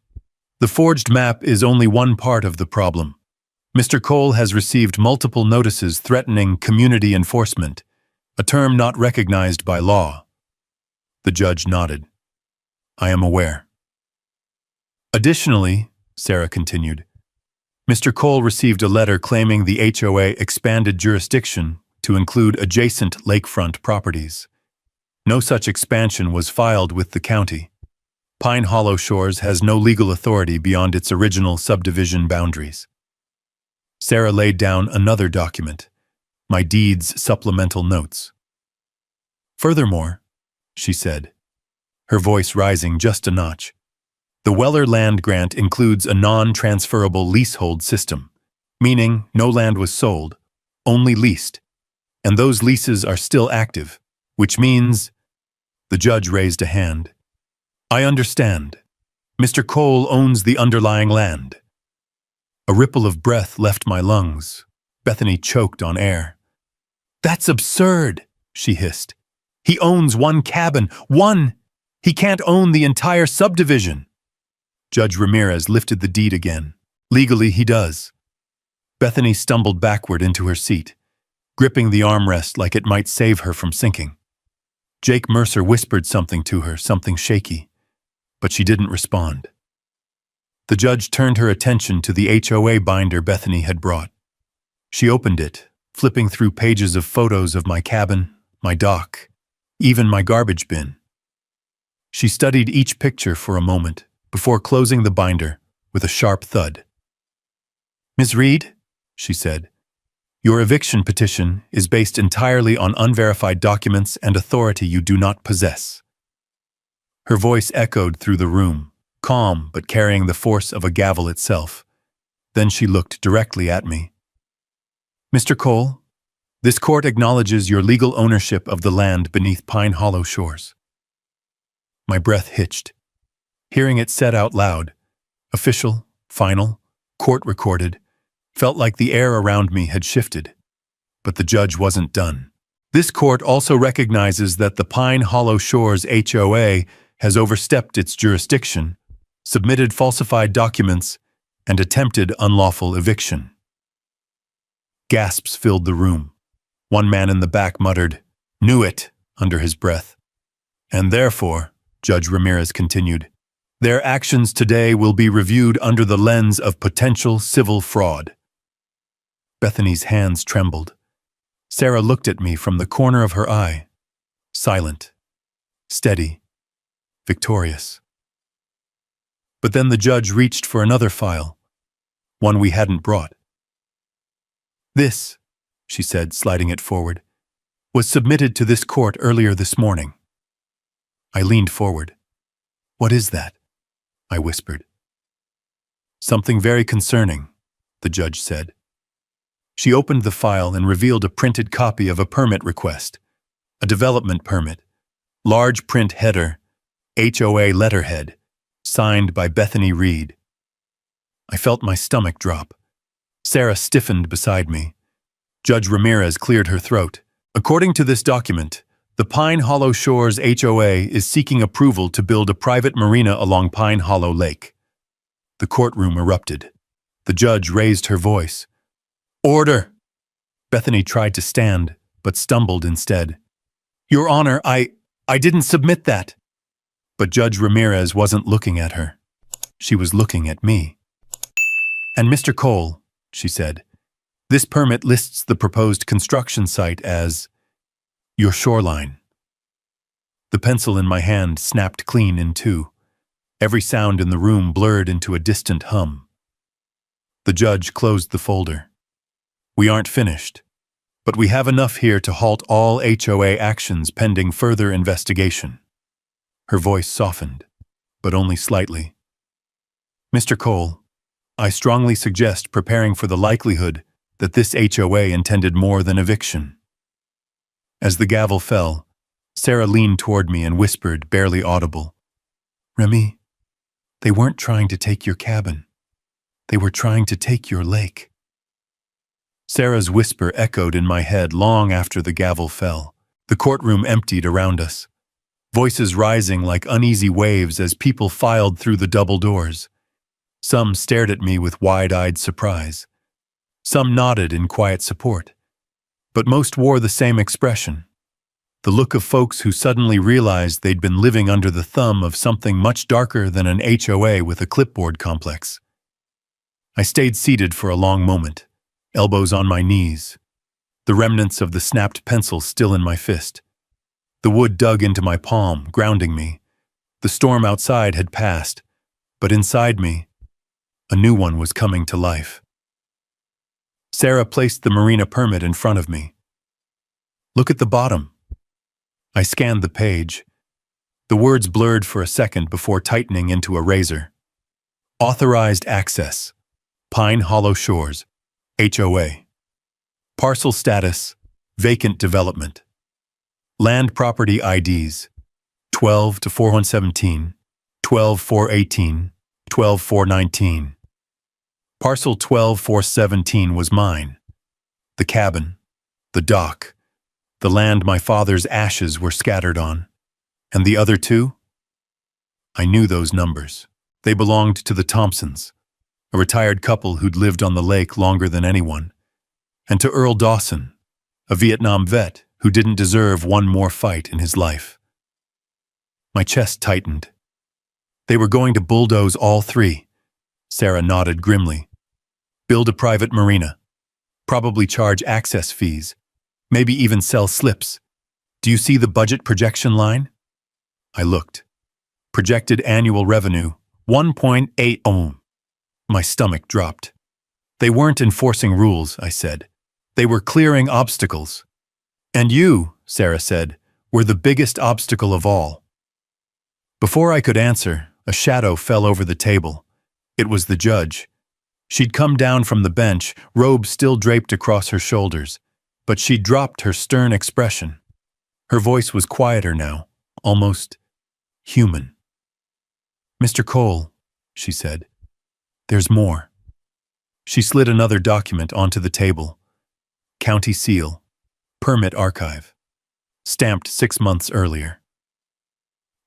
the forged map is only one part of the problem. Mr. Cole has received multiple notices threatening community enforcement, a term not recognized by law." The judge nodded. "I am aware." "Additionally, Sarah continued. Mr. Cole received a letter claiming the HOA expanded jurisdiction to include adjacent lakefront properties. No such expansion was filed with the county. Pine Hollow Shores has no legal authority beyond its original subdivision boundaries. Sarah laid down another document, my deed's supplemental notes. Furthermore, she said, her voice rising just a notch, the Weller land grant includes a non-transferable leasehold system, meaning no land was sold, only leased, and those leases are still active, which means… The judge raised a hand. I understand. Mr. Cole owns the underlying land. A ripple of breath left my lungs. Bethany choked on air. That's absurd, she hissed. He owns one cabin, one! He can't own the entire subdivision. Judge Ramirez lifted the deed again. Legally, he does. Bethany stumbled backward into her seat, gripping the armrest like it might save her from sinking. Jake Mercer whispered something to her, something shaky, but she didn't respond. The judge turned her attention to the HOA binder Bethany had brought. She opened it, flipping through pages of photos of my cabin, my dock, even my garbage bin. She studied each picture for a moment before closing the binder with a sharp thud. Ms. Reed, she said, your eviction petition is based entirely on unverified documents and authority you do not possess. Her voice echoed through the room, calm but carrying the force of a gavel itself. Then she looked directly at me. Mr. Cole, this court acknowledges your legal ownership of the land beneath Pine Hollow Shores. My breath hitched. Hearing it said out loud, official, final, court-recorded, felt like the air around me had shifted. But the judge wasn't done. This court also recognizes that the Pine Hollow Shores HOA has overstepped its jurisdiction, submitted falsified documents, and attempted unlawful eviction. Gasps filled the room. One man in the back muttered, "Knew it," under his breath. And therefore, Judge Ramirez continued, their actions today will be reviewed under the lens of potential civil fraud. Bethany's hands trembled. Sarah looked at me from the corner of her eye, silent, steady, victorious. But then the judge reached for another file, one we hadn't brought. This, she said, sliding it forward, was submitted to this court earlier this morning. I leaned forward. What is that? I whispered. Something very concerning, the judge said. She opened the file and revealed a printed copy of a permit request, a development permit, large print header, HOA letterhead, signed by Bethany Reed. I felt my stomach drop. Sarah stiffened beside me. Judge Ramirez cleared her throat. According to this document, the Pine Hollow Shores HOA is seeking approval to build a private marina along Pine Hollow Lake. The courtroom erupted. The judge raised her voice. Order! Bethany tried to stand, but stumbled instead. Your Honor, I didn't submit that. But Judge Ramirez wasn't looking at her. She was looking at me. And Mr. Cole, she said, this permit lists the proposed construction site as your shoreline. The pencil in my hand snapped clean in two. Every sound in the room blurred into a distant hum. The judge closed the folder. We aren't finished, but we have enough here to halt all HOA actions pending further investigation. Her voice softened, but only slightly. Mr. Cole, I strongly suggest preparing for the likelihood that this HOA intended more than eviction. As the gavel fell, Sarah leaned toward me and whispered, barely audible, Remy, they weren't trying to take your cabin. They were trying to take your lake. Sarah's whisper echoed in my head long after the gavel fell. The courtroom emptied around us, voices rising like uneasy waves as people filed through the double doors. Some stared at me with wide-eyed surprise. Some nodded in quiet support. But most wore the same expression, the look of folks who suddenly realized they'd been living under the thumb of something much darker than an HOA with a clipboard complex. I stayed seated for a long moment, elbows on my knees, the remnants of the snapped pencil still in my fist. The wood dug into my palm, grounding me. The storm outside had passed, but inside me, a new one was coming to life. Sarah placed the marina permit in front of me. Look at the bottom. I scanned the page. The words blurred for a second before tightening into a razor. Authorized access. Pine Hollow Shores. HOA. Parcel status. Vacant development. Land property IDs. 12 to 4117, 12-418, 12-419. Parcel 12-417 was mine. The cabin, the dock, the land my father's ashes were scattered on. And the other two? I knew those numbers. They belonged to the Thompsons, a retired couple who'd lived on the lake longer than anyone, and to Earl Dawson, a Vietnam vet who didn't deserve one more fight in his life. My chest tightened. They were going to bulldoze all three. Sarah nodded grimly. Build a private marina. Probably charge access fees. Maybe even sell slips. Do you see the budget projection line? I looked. Projected annual revenue, 1.8 ohm. My stomach dropped. They weren't enforcing rules, I said. They were clearing obstacles. And you, Sarah said, were the biggest obstacle of all. Before I could answer, a shadow fell over the table. It was the judge. She'd come down from the bench, robe still draped across her shoulders, but she'd dropped her stern expression. Her voice was quieter now, almost human. Mr. Cole, she said, there's more. She slid another document onto the table. County seal, permit archive, stamped 6 months earlier.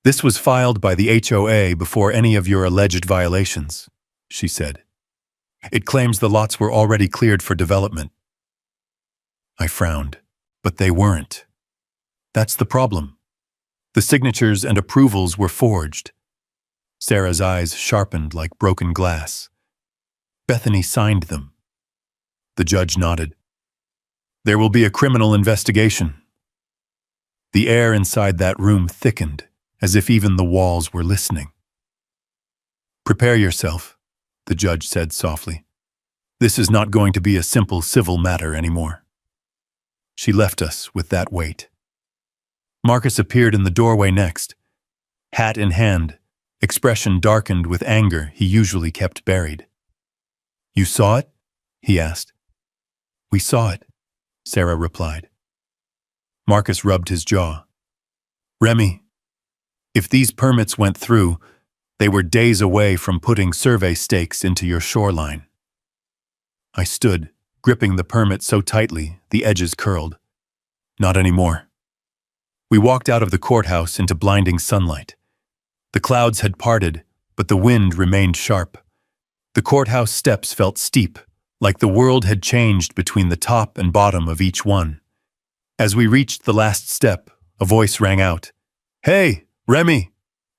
This was filed by the HOA before any of your alleged violations, she said. It claims the lots were already cleared for development. I frowned, but they weren't. That's the problem. The signatures and approvals were forged. Sarah's eyes sharpened like broken glass. Bethany signed them. The judge nodded. There will be a criminal investigation. The air inside that room thickened, as if even the walls were listening. Prepare yourself, the judge said softly. This is not going to be a simple civil matter anymore. She left us with that weight. Marcus appeared in the doorway next, hat in hand, expression darkened with anger he usually kept buried. You saw it? He asked. We saw it, Sarah replied. Marcus rubbed his jaw. Remy, if these permits went through, they were days away from putting survey stakes into your shoreline. I stood, gripping the permit so tightly the edges curled. Not anymore. We walked out of the courthouse into blinding sunlight. The clouds had parted, but the wind remained sharp. The courthouse steps felt steep, like the world had changed between the top and bottom of each one. As we reached the last step, a voice rang out. Hey, Remy!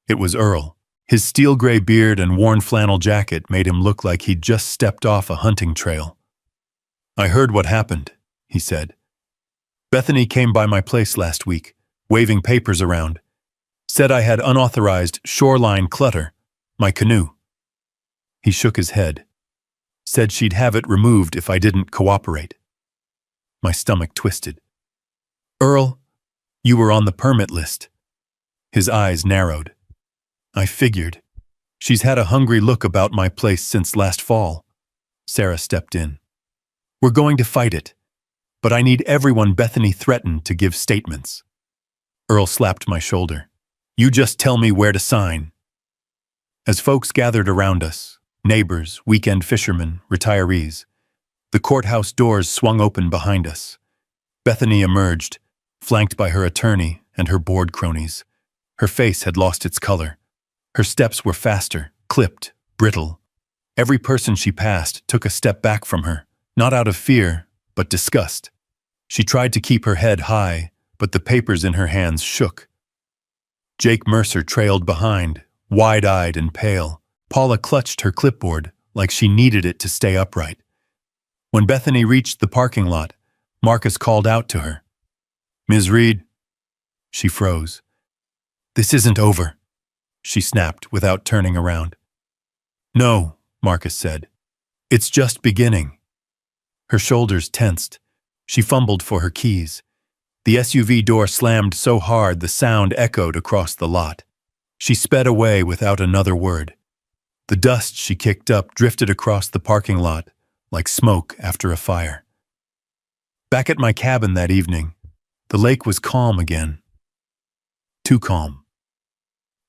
It was Earl. His steel-gray beard and worn flannel jacket made him look like he'd just stepped off a hunting trail. I heard what happened, he said. Bethany came by my place last week, waving papers around. Said I had unauthorized shoreline clutter, my canoe. He shook his head. Said she'd have it removed if I didn't cooperate. My stomach twisted. Earl, you were on the permit list. His eyes narrowed. I figured. She's had a hungry look about my place since last fall. Sarah stepped in. We're going to fight it, but I need everyone Bethany threatened to give statements. Earl slapped my shoulder. You just tell me where to sign. As folks gathered around us, neighbors, weekend fishermen, retirees, the courthouse doors swung open behind us. Bethany emerged, flanked by her attorney and her board cronies. Her face had lost its color. Her steps were faster, clipped, brittle. Every person she passed took a step back from her, not out of fear, but disgust. She tried to keep her head high, but the papers in her hands shook. Jake Mercer trailed behind, wide-eyed and pale. Paula clutched her clipboard, like she needed it to stay upright. When Bethany reached the parking lot, Marcus called out to her. "Ms. Reed." She froze. "This isn't over," she snapped without turning around. "No," Marcus said. "It's just beginning." Her shoulders tensed. She fumbled for her keys. The SUV door slammed so hard the sound echoed across the lot. She sped away without another word. The dust she kicked up drifted across the parking lot like smoke after a fire. Back at my cabin that evening, the lake was calm again. Too calm.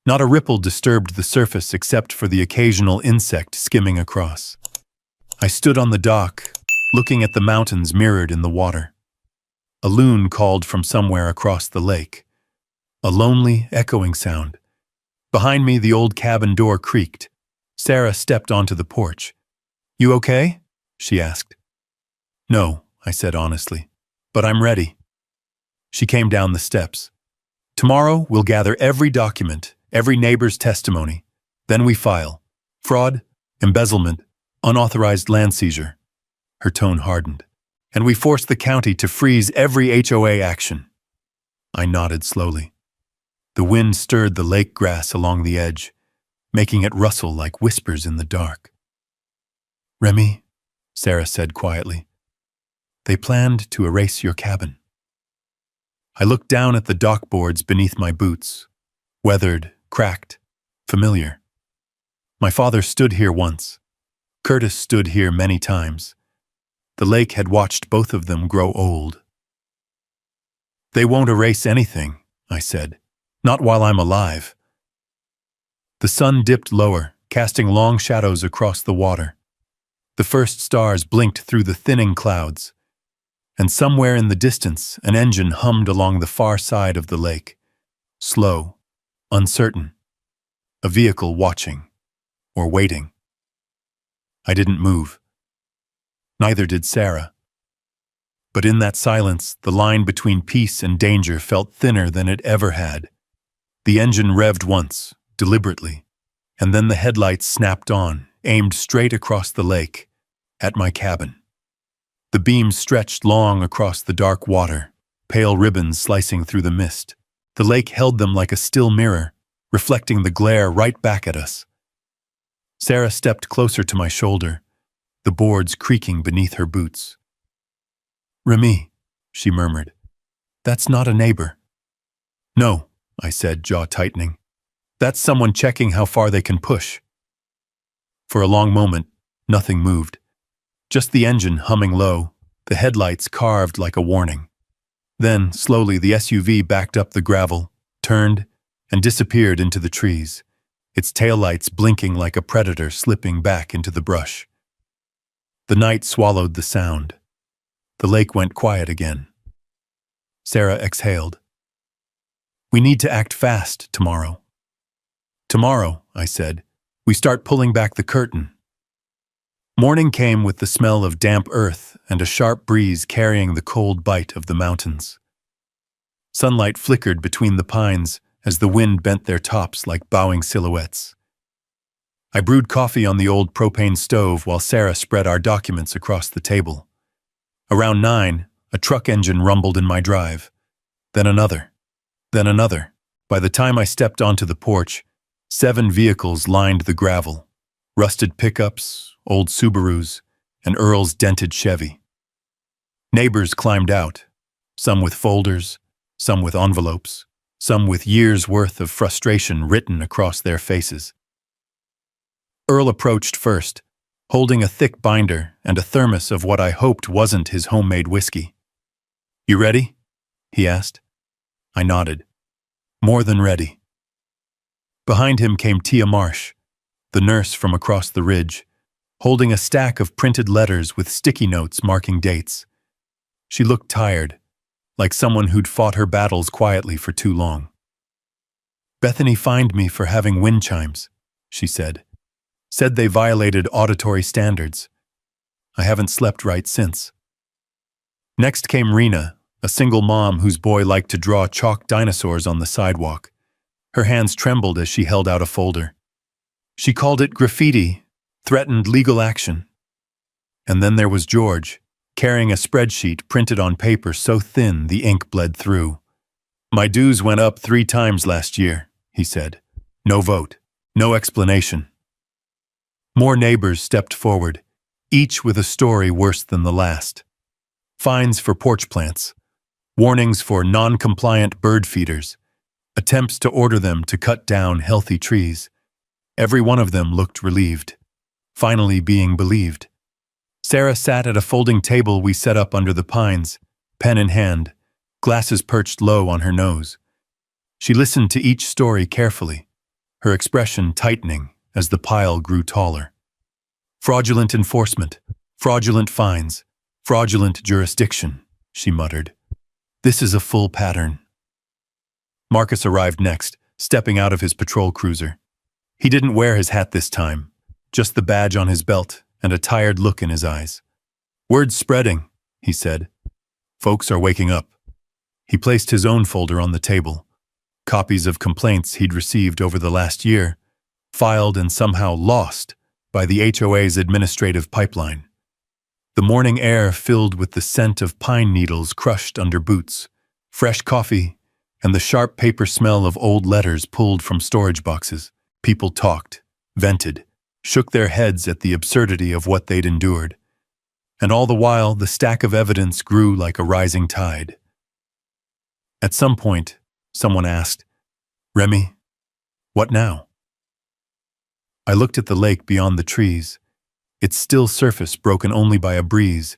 Not a ripple disturbed the surface except for the occasional insect skimming across. I stood on the dock, looking at the mountains mirrored in the water. A loon called from somewhere across the lake. A lonely, echoing sound. Behind me, the old cabin door creaked. Sarah stepped onto the porch. "You okay?" she asked. "No," I said honestly, "but I'm ready." She came down the steps. "Tomorrow, we'll gather every document, every neighbor's testimony. Then we file. Fraud, embezzlement, unauthorized land seizure." Her tone hardened. "And we force the county to freeze every HOA action." I nodded slowly. The wind stirred the lake grass along the edge, making it rustle like whispers in the dark. "Remy," Sarah said quietly, "they planned to erase your cabin." I looked down at the dock boards beneath my boots, weathered, cracked, familiar. My father stood here once. Curtis stood here many times. The lake had watched both of them grow old. "They won't erase anything," I said. "Not while I'm alive." The sun dipped lower, casting long shadows across the water. The first stars blinked through the thinning clouds. And somewhere in the distance, an engine hummed along the far side of the lake. Slow, uncertain. A vehicle watching, or waiting. I didn't move. Neither did Sarah. But in that silence, the line between peace and danger felt thinner than it ever had. The engine revved once, deliberately, and then the headlights snapped on, aimed straight across the lake, at my cabin. The beams stretched long across the dark water, pale ribbons slicing through the mist. The lake held them like a still mirror, reflecting the glare right back at us. Sarah stepped closer to my shoulder, the boards creaking beneath her boots. "Remy," she murmured, "that's not a neighbor." "No," I said, jaw tightening. "That's someone checking how far they can push." For a long moment, nothing moved. Just the engine humming low, the headlights carved like a warning. Then, slowly, the SUV backed up the gravel, turned, and disappeared into the trees, its taillights blinking like a predator slipping back into the brush. The night swallowed the sound. The lake went quiet again. Sarah exhaled. "We need to act fast tomorrow." "Tomorrow," I said, "we start pulling back the curtain." Morning came with the smell of damp earth and a sharp breeze carrying the cold bite of the mountains. Sunlight flickered between the pines as the wind bent their tops like bowing silhouettes. I brewed coffee on the old propane stove while Sarah spread our documents across the table. Around 9, a truck engine rumbled in my drive. Then another. Then another. By the time I stepped onto the porch, 7 vehicles lined the gravel. Rusted pickups, old Subarus, and Earl's dented Chevy. Neighbors climbed out, some with folders, some with envelopes, some with years' worth of frustration written across their faces. Earl approached first, holding a thick binder and a thermos of what I hoped wasn't his homemade whiskey. "You ready?" he asked. I nodded. More than ready. Behind him came Tia Marsh, the nurse from across the ridge, holding a stack of printed letters with sticky notes marking dates. She looked tired, like someone who'd fought her battles quietly for too long. "Bethany fined me for having wind chimes," she said. "Said they violated auditory standards. I haven't slept right since." Next came Rena, a single mom whose boy liked to draw chalk dinosaurs on the sidewalk. Her hands trembled as she held out a folder. She called it graffiti, threatened legal action. And then there was George, carrying a spreadsheet printed on paper so thin the ink bled through. "My dues went up 3 times last year," he said. "No vote, no explanation." More neighbors stepped forward, each with a story worse than the last. Fines for porch plants, warnings for non-compliant bird feeders, attempts to order them to cut down healthy trees. Every one of them looked relieved, finally being believed. Sarah sat at a folding table we set up under the pines, pen in hand, glasses perched low on her nose. She listened to each story carefully, her expression tightening as the pile grew taller. "Fraudulent enforcement, fraudulent fines, fraudulent jurisdiction," she muttered. "This is a full pattern." Marcus arrived next, stepping out of his patrol cruiser. He didn't wear his hat this time, just the badge on his belt and a tired look in his eyes. "Word's spreading," he said. "Folks are waking up." He placed his own folder on the table, copies of complaints he'd received over the last year, filed and somehow lost by the HOA's administrative pipeline. The morning air filled with the scent of pine needles crushed under boots, fresh coffee, and the sharp paper smell of old letters pulled from storage boxes. People talked, vented, shook their heads at the absurdity of what they'd endured. And all the while, the stack of evidence grew like a rising tide. At some point, someone asked, "Remy, what now?" I looked at the lake beyond the trees, its still surface broken only by a breeze,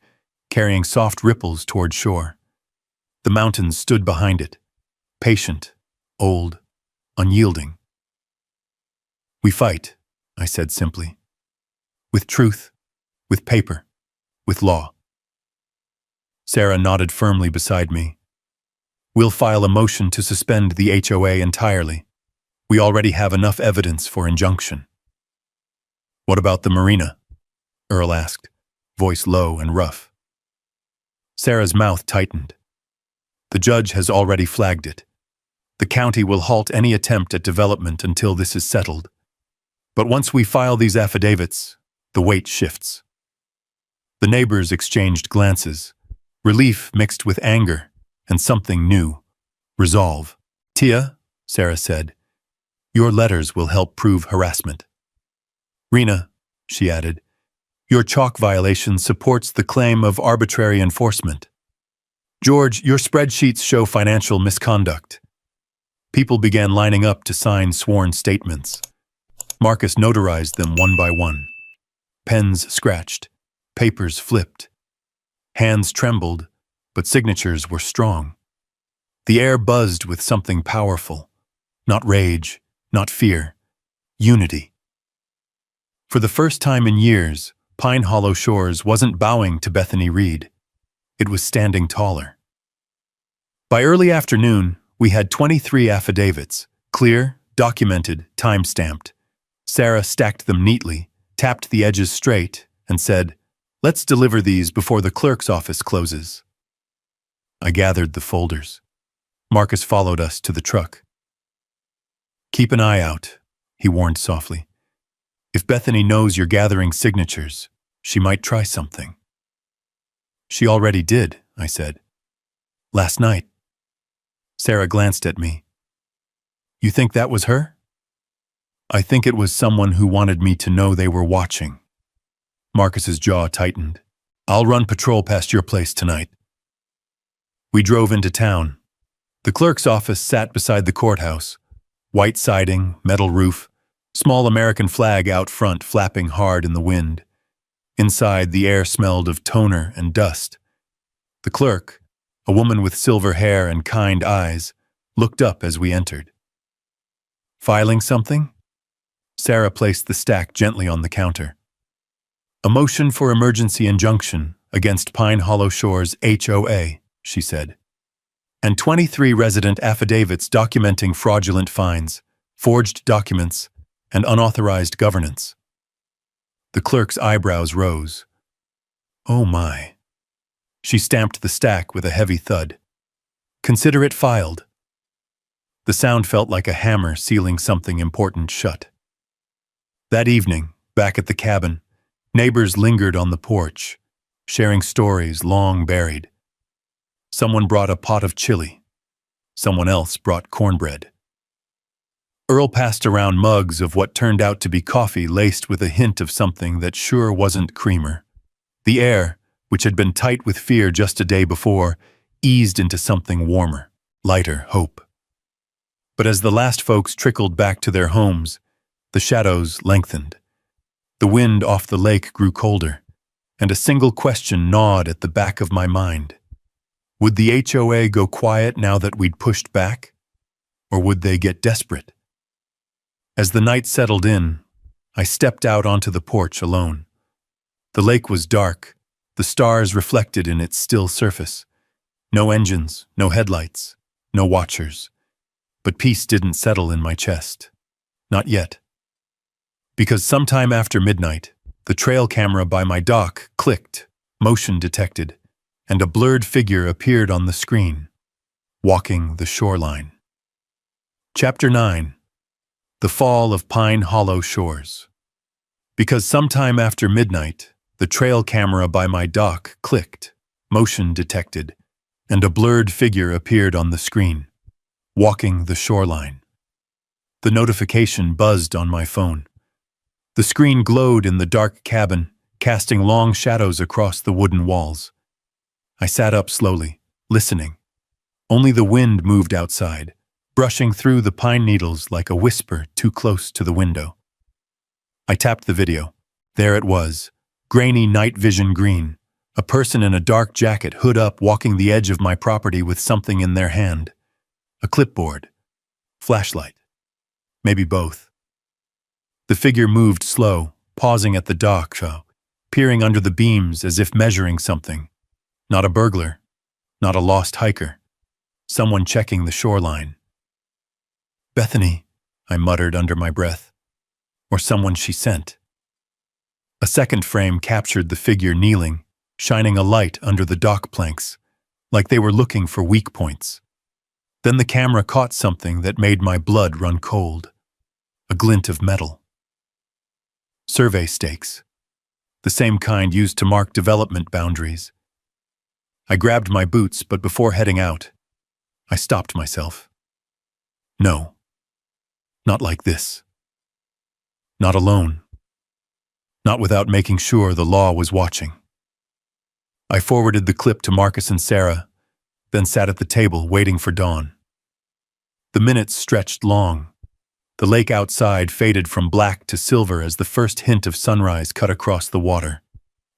carrying soft ripples toward shore. The mountains stood behind it, patient, old, unyielding. "We fight," I said simply. "With truth, with paper, with law." Sarah nodded firmly beside me. "We'll file a motion to suspend the HOA entirely. We already have enough evidence for injunction." "What about the marina?" Earl asked, voice low and rough. Sarah's mouth tightened. "The judge has already flagged it. The county will halt any attempt at development until this is settled. But once we file these affidavits, the weight shifts." The neighbors exchanged glances, relief mixed with anger, and something new, resolve. "Tia," Sarah said, "your letters will help prove harassment." "Rena," she added, "your chalk violation supports the claim of arbitrary enforcement. George, your spreadsheets show financial misconduct." People began lining up to sign sworn statements. Marcus notarized them one by one. Pens scratched, papers flipped. Hands trembled, but signatures were strong. The air buzzed with something powerful. Not rage, not fear. Unity. For the first time in years, Pine Hollow Shores wasn't bowing to Bethany Reed. It was standing taller. By early afternoon, we had 23 affidavits, clear, documented, time-stamped. Sarah stacked them neatly, tapped the edges straight, and said, "Let's deliver these before the clerk's office closes." I gathered the folders. Marcus followed us to the truck. "Keep an eye out," he warned softly. "If Bethany knows you're gathering signatures, she might try something." "She already did," I said. "Last night." Sarah glanced at me. "You think that was her?" "I think it was someone who wanted me to know they were watching." Marcus's jaw tightened. "I'll run patrol past your place tonight." We drove into town. The clerk's office sat beside the courthouse. White siding, metal roof, small American flag out front flapping hard in the wind. Inside, the air smelled of toner and dust. The clerk, a woman with silver hair and kind eyes, looked up as we entered. "Filing something?" Sarah placed the stack gently on the counter. "A motion for emergency injunction against Pine Hollow Shores HOA," she said. "And 23 resident affidavits documenting fraudulent fines, forged documents, and unauthorized governance." The clerk's eyebrows rose. "Oh my." She stamped the stack with a heavy thud. "Consider it filed." The sound felt like a hammer sealing something important shut. That evening, Back at the cabin, neighbors lingered on the porch, sharing stories long buried. Someone brought a pot of chili. Someone else brought cornbread. Earl passed around mugs of what turned out to be coffee laced with a hint of something that sure wasn't creamer. The air, which had been tight with fear just a day before, eased into something warmer, lighter hope. But as the last folks trickled back to their homes, the shadows lengthened. The wind off the lake grew colder, and a single question gnawed at the back of my mind. Would the HOA go quiet now that we'd pushed back? Or would they get desperate? As the night settled in, I stepped out onto the porch alone. The lake was dark, the stars reflected in its still surface. No engines, no headlights, no watchers. But peace didn't settle in my chest. Not yet. Because sometime after midnight, the trail camera by my dock clicked, motion detected, and a blurred figure appeared on the screen, walking the shoreline. Chapter 9. The Fall of Pine Hollow Shores. Because sometime after midnight, the trail camera by my dock clicked, motion detected, and a blurred figure appeared on the screen, walking the shoreline. The notification buzzed on my phone. The screen glowed in the dark cabin, casting long shadows across the wooden walls. I sat up slowly, listening. Only the wind moved outside, brushing through the pine needles like a whisper too close to the window. I tapped the video. There it was, grainy night vision green, a person in a dark jacket hood up walking the edge of my property with something in their hand. A clipboard. Flashlight. Maybe both. The figure moved slow, pausing at the dock, peering under the beams as if measuring something. Not a burglar. Not a lost hiker. Someone checking the shoreline. Bethany, I muttered under my breath. Or someone she sent. A second frame captured the figure kneeling, shining a light under the dock planks, like they were looking for weak points. Then the camera caught something that made my blood run cold. A glint of metal. Survey stakes. The same kind used to mark development boundaries. I grabbed my boots, but before heading out, I stopped myself. No. Not like this. Not alone. Not without making sure the law was watching. I forwarded the clip to Marcus and Sarah, then sat at the table waiting for dawn. The minutes stretched long. The lake outside faded from black to silver as the first hint of sunrise cut across the water.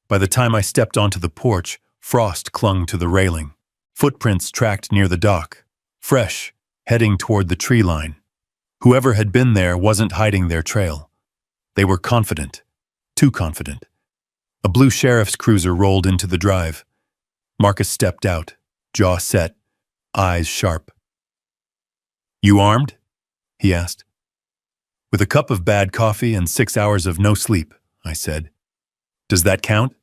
By the time I stepped onto the porch, frost clung to the railing. Footprints tracked near the dock, fresh, heading toward the tree line. Whoever had been there wasn't hiding their trail. They were confident. Too confident. A blue sheriff's cruiser rolled into the drive. Marcus stepped out, jaw set, eyes sharp. "You armed?" he asked. "With a cup of bad coffee and 6 hours of no sleep," I said. "Does that count?"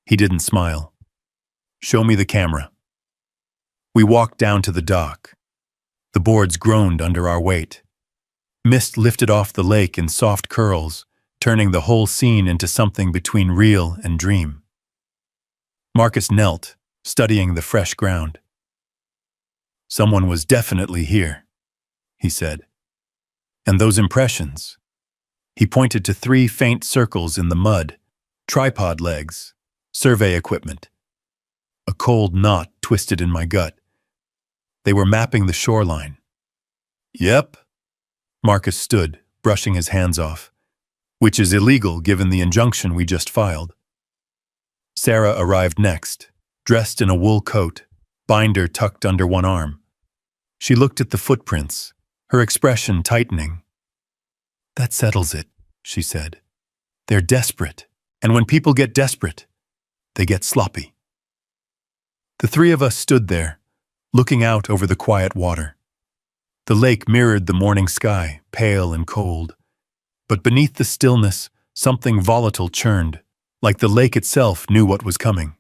He didn't smile. "Show me the camera." We walked down to the dock. The boards groaned under our weight. Mist lifted off the lake in soft curls, turning the whole scene into something between real and dream. Marcus knelt, studying the fresh ground. "Someone was definitely here," he said. "And those impressions." He pointed to 3 faint circles in the mud, tripod legs, survey equipment. A cold knot twisted in my gut. They were mapping the shoreline. "Yep." Marcus stood, brushing his hands off, which is illegal given the injunction we just filed. Sarah arrived next, dressed in a wool coat, binder tucked under one arm. She looked at the footprints, her expression tightening. "That settles it," she said. "They're desperate, and when people get desperate, they get sloppy." The 3 of us stood there, looking out over the quiet water. The lake mirrored the morning sky, pale and cold. But beneath the stillness, something volatile churned, like the lake itself knew what was coming.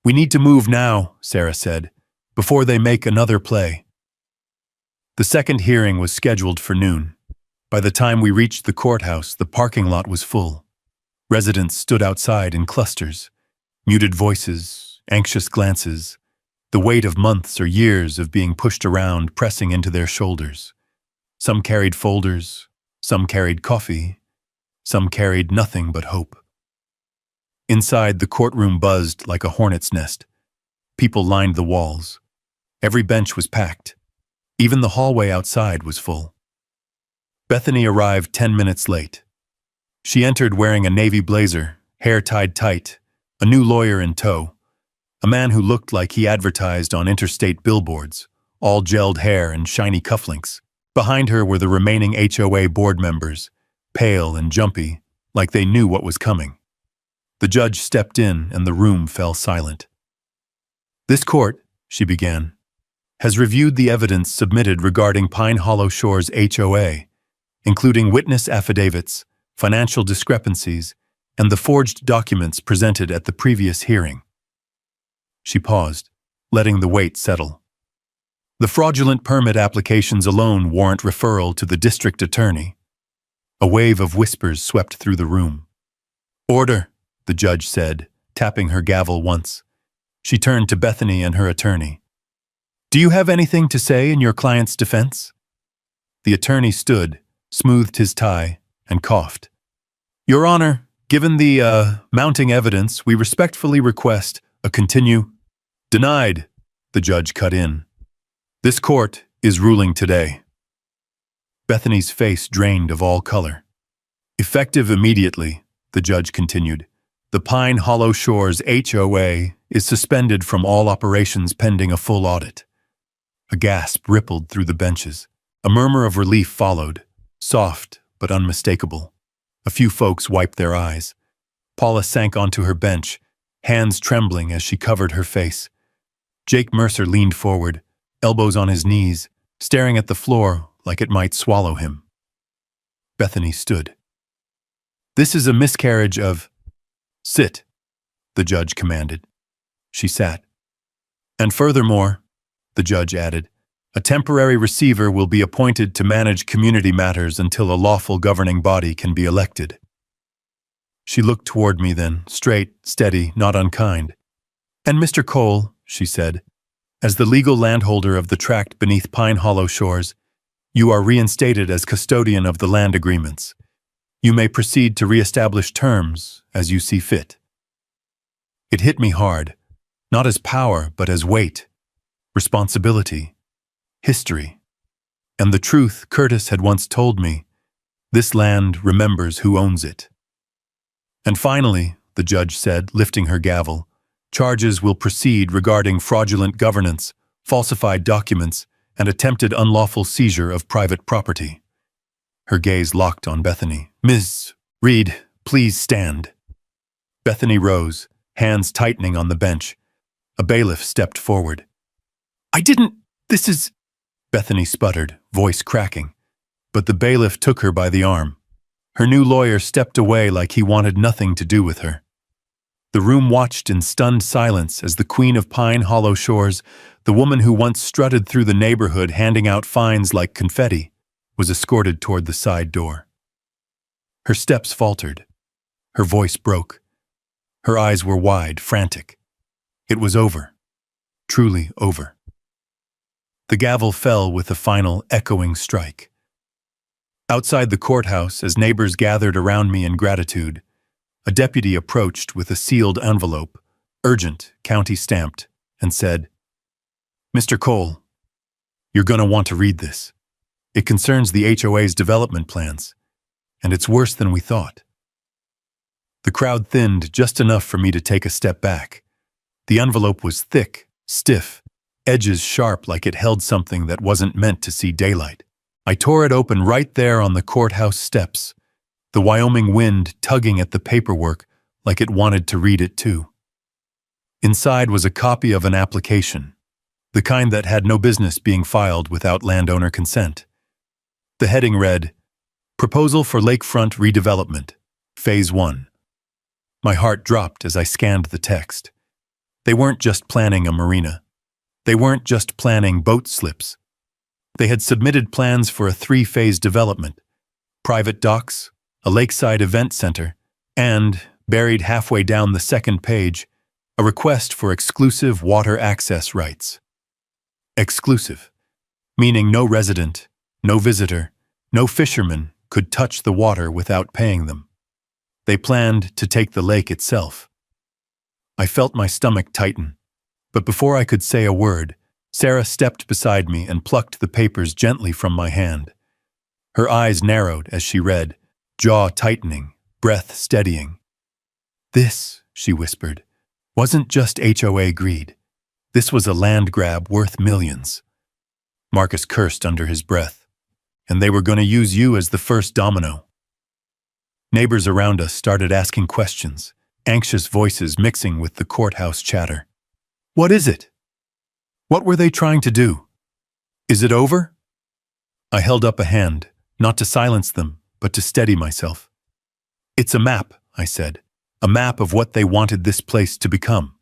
"We need to move now," Sarah said, "before they make another play." The second hearing was scheduled for noon. By the time we reached the courthouse, the parking lot was full. Residents stood outside in clusters. Muted voices, anxious glances, the weight of months or years of being pushed around pressing into their shoulders. Some carried folders, some carried coffee, some carried nothing but hope. Inside, the courtroom buzzed like a hornet's nest. People lined the walls. Every bench was packed. Even the hallway outside was full. Bethany arrived 10 minutes late. She entered wearing a navy blazer, hair tied tight, a new lawyer in tow, a man who looked like he advertised on interstate billboards, all gelled hair and shiny cufflinks. Behind her were the remaining HOA board members, pale and jumpy, like they knew what was coming. The judge stepped in and the room fell silent. "This court," she began, "has reviewed the evidence submitted regarding Pine Hollow Shores HOA, including witness affidavits, financial discrepancies, and the forged documents presented at the previous hearing." She paused, letting the weight settle. "The fraudulent permit applications alone warrant referral to the district attorney." A wave of whispers swept through the room. "Order," the judge said, tapping her gavel once. She turned to Bethany and her attorney. "Do you have anything to say in your client's defense?" The attorney stood, smoothed his tie, and coughed. "Your Honor, given the mounting evidence, we respectfully request a continue." "Denied," the judge cut in. "This court is ruling today." Bethany's face drained of all color. "Effective immediately," the judge continued, "the Pine Hollow Shores HOA is suspended from all operations pending a full audit." A gasp rippled through the benches. A murmur of relief followed, soft but unmistakable. A few folks wiped their eyes. Paula sank onto her bench, hands trembling as she covered her face. Jake Mercer leaned forward, elbows on his knees, staring at the floor like it might swallow him. Bethany stood. "This is a miscarriage of—" "Sit," the judge commanded. She sat. "And furthermore," the judge added, "a temporary receiver will be appointed to manage community matters until a lawful governing body can be elected." She looked toward me then, straight, steady, not unkind. "And Mr. Cole," she said, "as the legal landholder of the tract beneath Pine Hollow Shores, you are reinstated as custodian of the land agreements. You may proceed to reestablish terms as you see fit." It hit me hard, not as power but as weight, responsibility, history, and the truth Curtis had once told me: this land remembers who owns it. "And finally," the judge said, lifting her gavel, "charges will proceed regarding fraudulent governance, falsified documents, and attempted unlawful seizure of private property." Her gaze locked on Bethany. "Ms. Reed, please stand." Bethany rose, hands tightening on the bench. A bailiff stepped forward. This is—" Bethany sputtered, voice cracking. But the bailiff took her by the arm. Her new lawyer stepped away like he wanted nothing to do with her. The room watched in stunned silence as the Queen of Pine Hollow Shores, the woman who once strutted through the neighborhood handing out fines like confetti, was escorted toward the side door. Her steps faltered. Her voice broke. Her eyes were wide, frantic. It was over. Truly over. The gavel fell with a final, echoing strike. Outside the courthouse, as neighbors gathered around me in gratitude, a deputy approached with a sealed envelope, urgent, county-stamped, and said, "Mr. Cole, you're going to want to read this. It concerns the HOA's development plans, and it's worse than we thought." The crowd thinned just enough for me to take a step back. The envelope was thick, stiff, edges sharp like it held something that wasn't meant to see daylight. I tore it open right there on the courthouse steps, the Wyoming wind tugging at the paperwork like it wanted to read it too. Inside was a copy of an application, the kind that had no business being filed without landowner consent. The heading read, "Proposal for Lakefront Redevelopment, Phase 1. My heart dropped as I scanned the text. They weren't just planning a marina. They weren't just planning boat slips. They had submitted plans for a 3-phase development, private docks, a lakeside event center, and, buried halfway down the second page, a request for exclusive water access rights. Exclusive, meaning no resident, no visitor, no fisherman could touch the water without paying them. They planned to take the lake itself. I felt my stomach tighten, but before I could say a word, Sarah stepped beside me and plucked the papers gently from my hand. Her eyes narrowed as she read, jaw tightening, breath steadying. This, she whispered, wasn't just HOA greed. This was a land grab worth millions. Marcus cursed under his breath. And they were going to use you as the first domino. Neighbors around us started asking questions, anxious voices mixing with the courthouse chatter. What is it? What were they trying to do? Is it over? I held up a hand, not to silence them, but to steady myself. It's a map, I said, a map of what they wanted this place to become.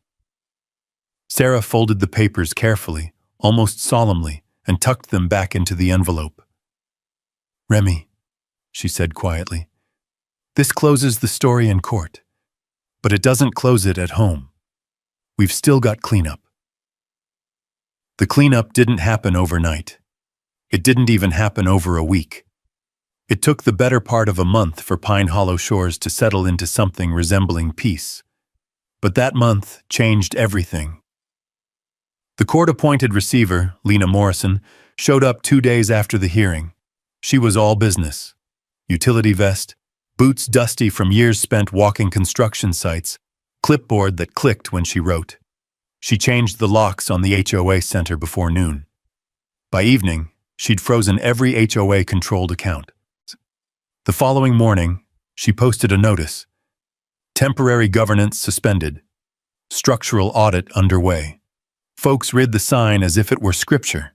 Sarah folded the papers carefully, almost solemnly, and tucked them back into the envelope. Remy, she said quietly, this closes the story in court, but it doesn't close it at home. We've still got cleanup. The cleanup didn't happen overnight. It didn't even happen over a week. It took the better part of a month for Pine Hollow Shores to settle into something resembling peace. But that month changed everything. The court-appointed receiver, Lena Morrison, showed up 2 days after the hearing. She was all business. Utility vest, boots dusty from years spent walking construction sites, clipboard that clicked when she wrote. She changed the locks on the HOA center before noon. By evening, she'd frozen every HOA-controlled account. The following morning, she posted a notice. Temporary governance suspended. Structural audit underway. Folks read the sign as if it were scripture.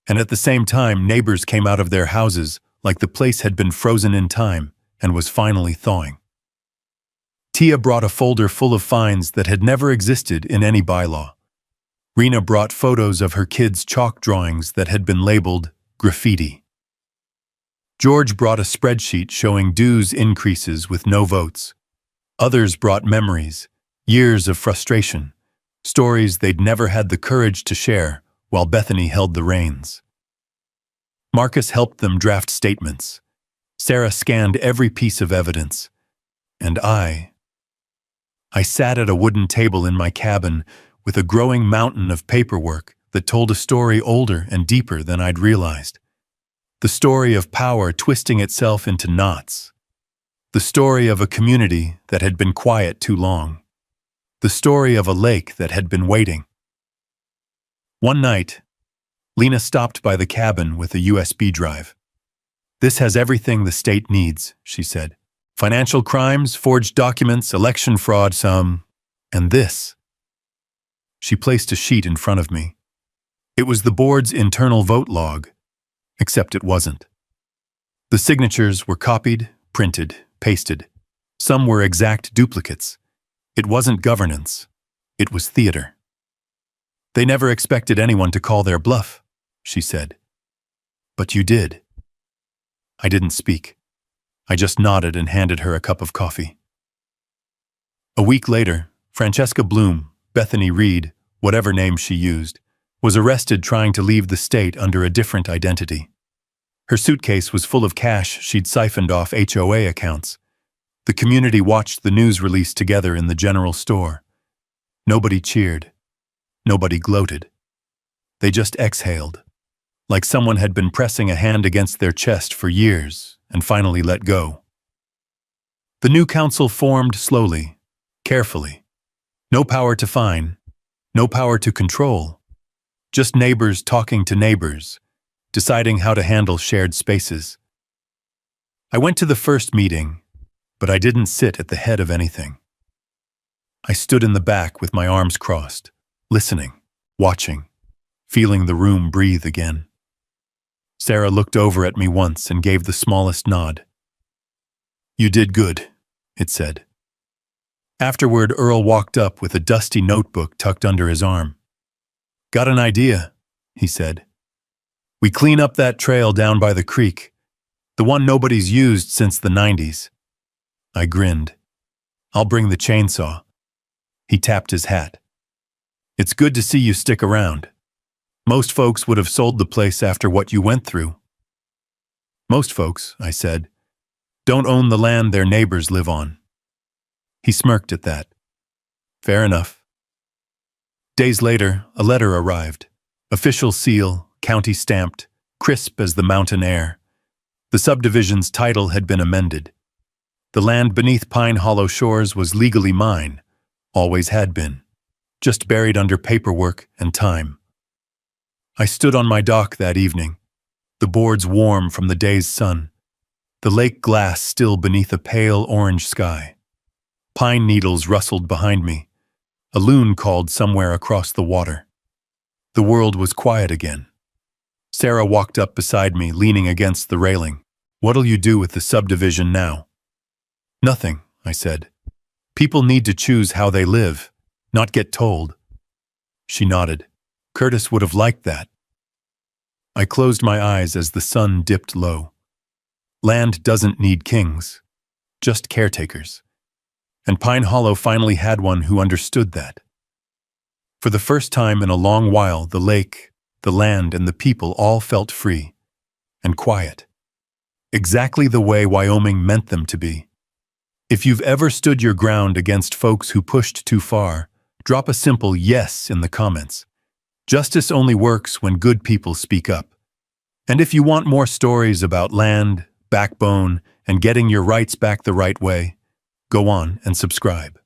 And at the same time, neighbors came out of their houses like the place had been frozen in time and was finally thawing. Tia brought a folder full of fines that had never existed in any bylaw. Rena brought photos of her kids' chalk drawings that had been labeled graffiti. George brought a spreadsheet showing dues increases with no votes. Others brought memories, years of frustration, stories they'd never had the courage to share while Bethany held the reins. Marcus helped them draft statements. Sarah scanned every piece of evidence. And I sat at a wooden table in my cabin with a growing mountain of paperwork that told a story older and deeper than I'd realized. The story of power twisting itself into knots. The story of a community that had been quiet too long. The story of a lake that had been waiting. One night, Lena stopped by the cabin with a USB drive. This has everything the state needs, she said. Financial crimes, forged documents, election fraud, and this. She placed a sheet in front of me. It was the board's internal vote log, except it wasn't. The signatures were copied, printed, pasted. Some were exact duplicates. It wasn't governance. It was theater. They never expected anyone to call their bluff, she said. But you did. I didn't speak. I just nodded and handed her a cup of coffee. A week later, Francesca Bloom, Bethany Reed, whatever name she used, was arrested trying to leave the state under a different identity. Her suitcase was full of cash she'd siphoned off HOA accounts. The community watched the news release together in the general store. Nobody cheered. Nobody gloated. They just exhaled, like someone had been pressing a hand against their chest for years and finally let go. The new council formed slowly, carefully. No power to fine, no power to control. Just neighbors talking to neighbors, deciding how to handle shared spaces. I went to the first meeting, but I didn't sit at the head of anything. I stood in the back with my arms crossed, listening, watching, feeling the room breathe again. Sarah looked over at me once and gave the smallest nod. You did good, it said. Afterward, Earl walked up with a dusty notebook tucked under his arm. Got an idea, he said. We clean up that trail down by the creek. The one nobody's used since the 90s. I grinned. I'll bring the chainsaw. He tapped his hat. It's good to see you stick around. Most folks would have sold the place after what you went through. Most folks, I said, don't own the land their neighbors live on. He smirked at that. Fair enough. Days later, a letter arrived. Official seal, county stamped, crisp as the mountain air. The subdivision's title had been amended. The land beneath Pine Hollow Shores was legally mine, always had been, just buried under paperwork and time. I stood on my dock that evening, the boards warm from the day's sun, the lake glass still beneath a pale orange sky. Pine needles rustled behind me. A loon called somewhere across the water. The world was quiet again. Sarah walked up beside me, leaning against the railing. What'll you do with the subdivision now? Nothing, I said. People need to choose how they live, not get told. She nodded. Curtis would have liked that. I closed my eyes as the sun dipped low. Land doesn't need kings, just caretakers. And Pine Hollow finally had one who understood that. For the first time in a long while, the lake, the land, and the people all felt free and quiet. Exactly the way Wyoming meant them to be. If you've ever stood your ground against folks who pushed too far, drop a simple yes in the comments. Justice only works when good people speak up. And if you want more stories about land, backbone, and getting your rights back the right way, go on and subscribe.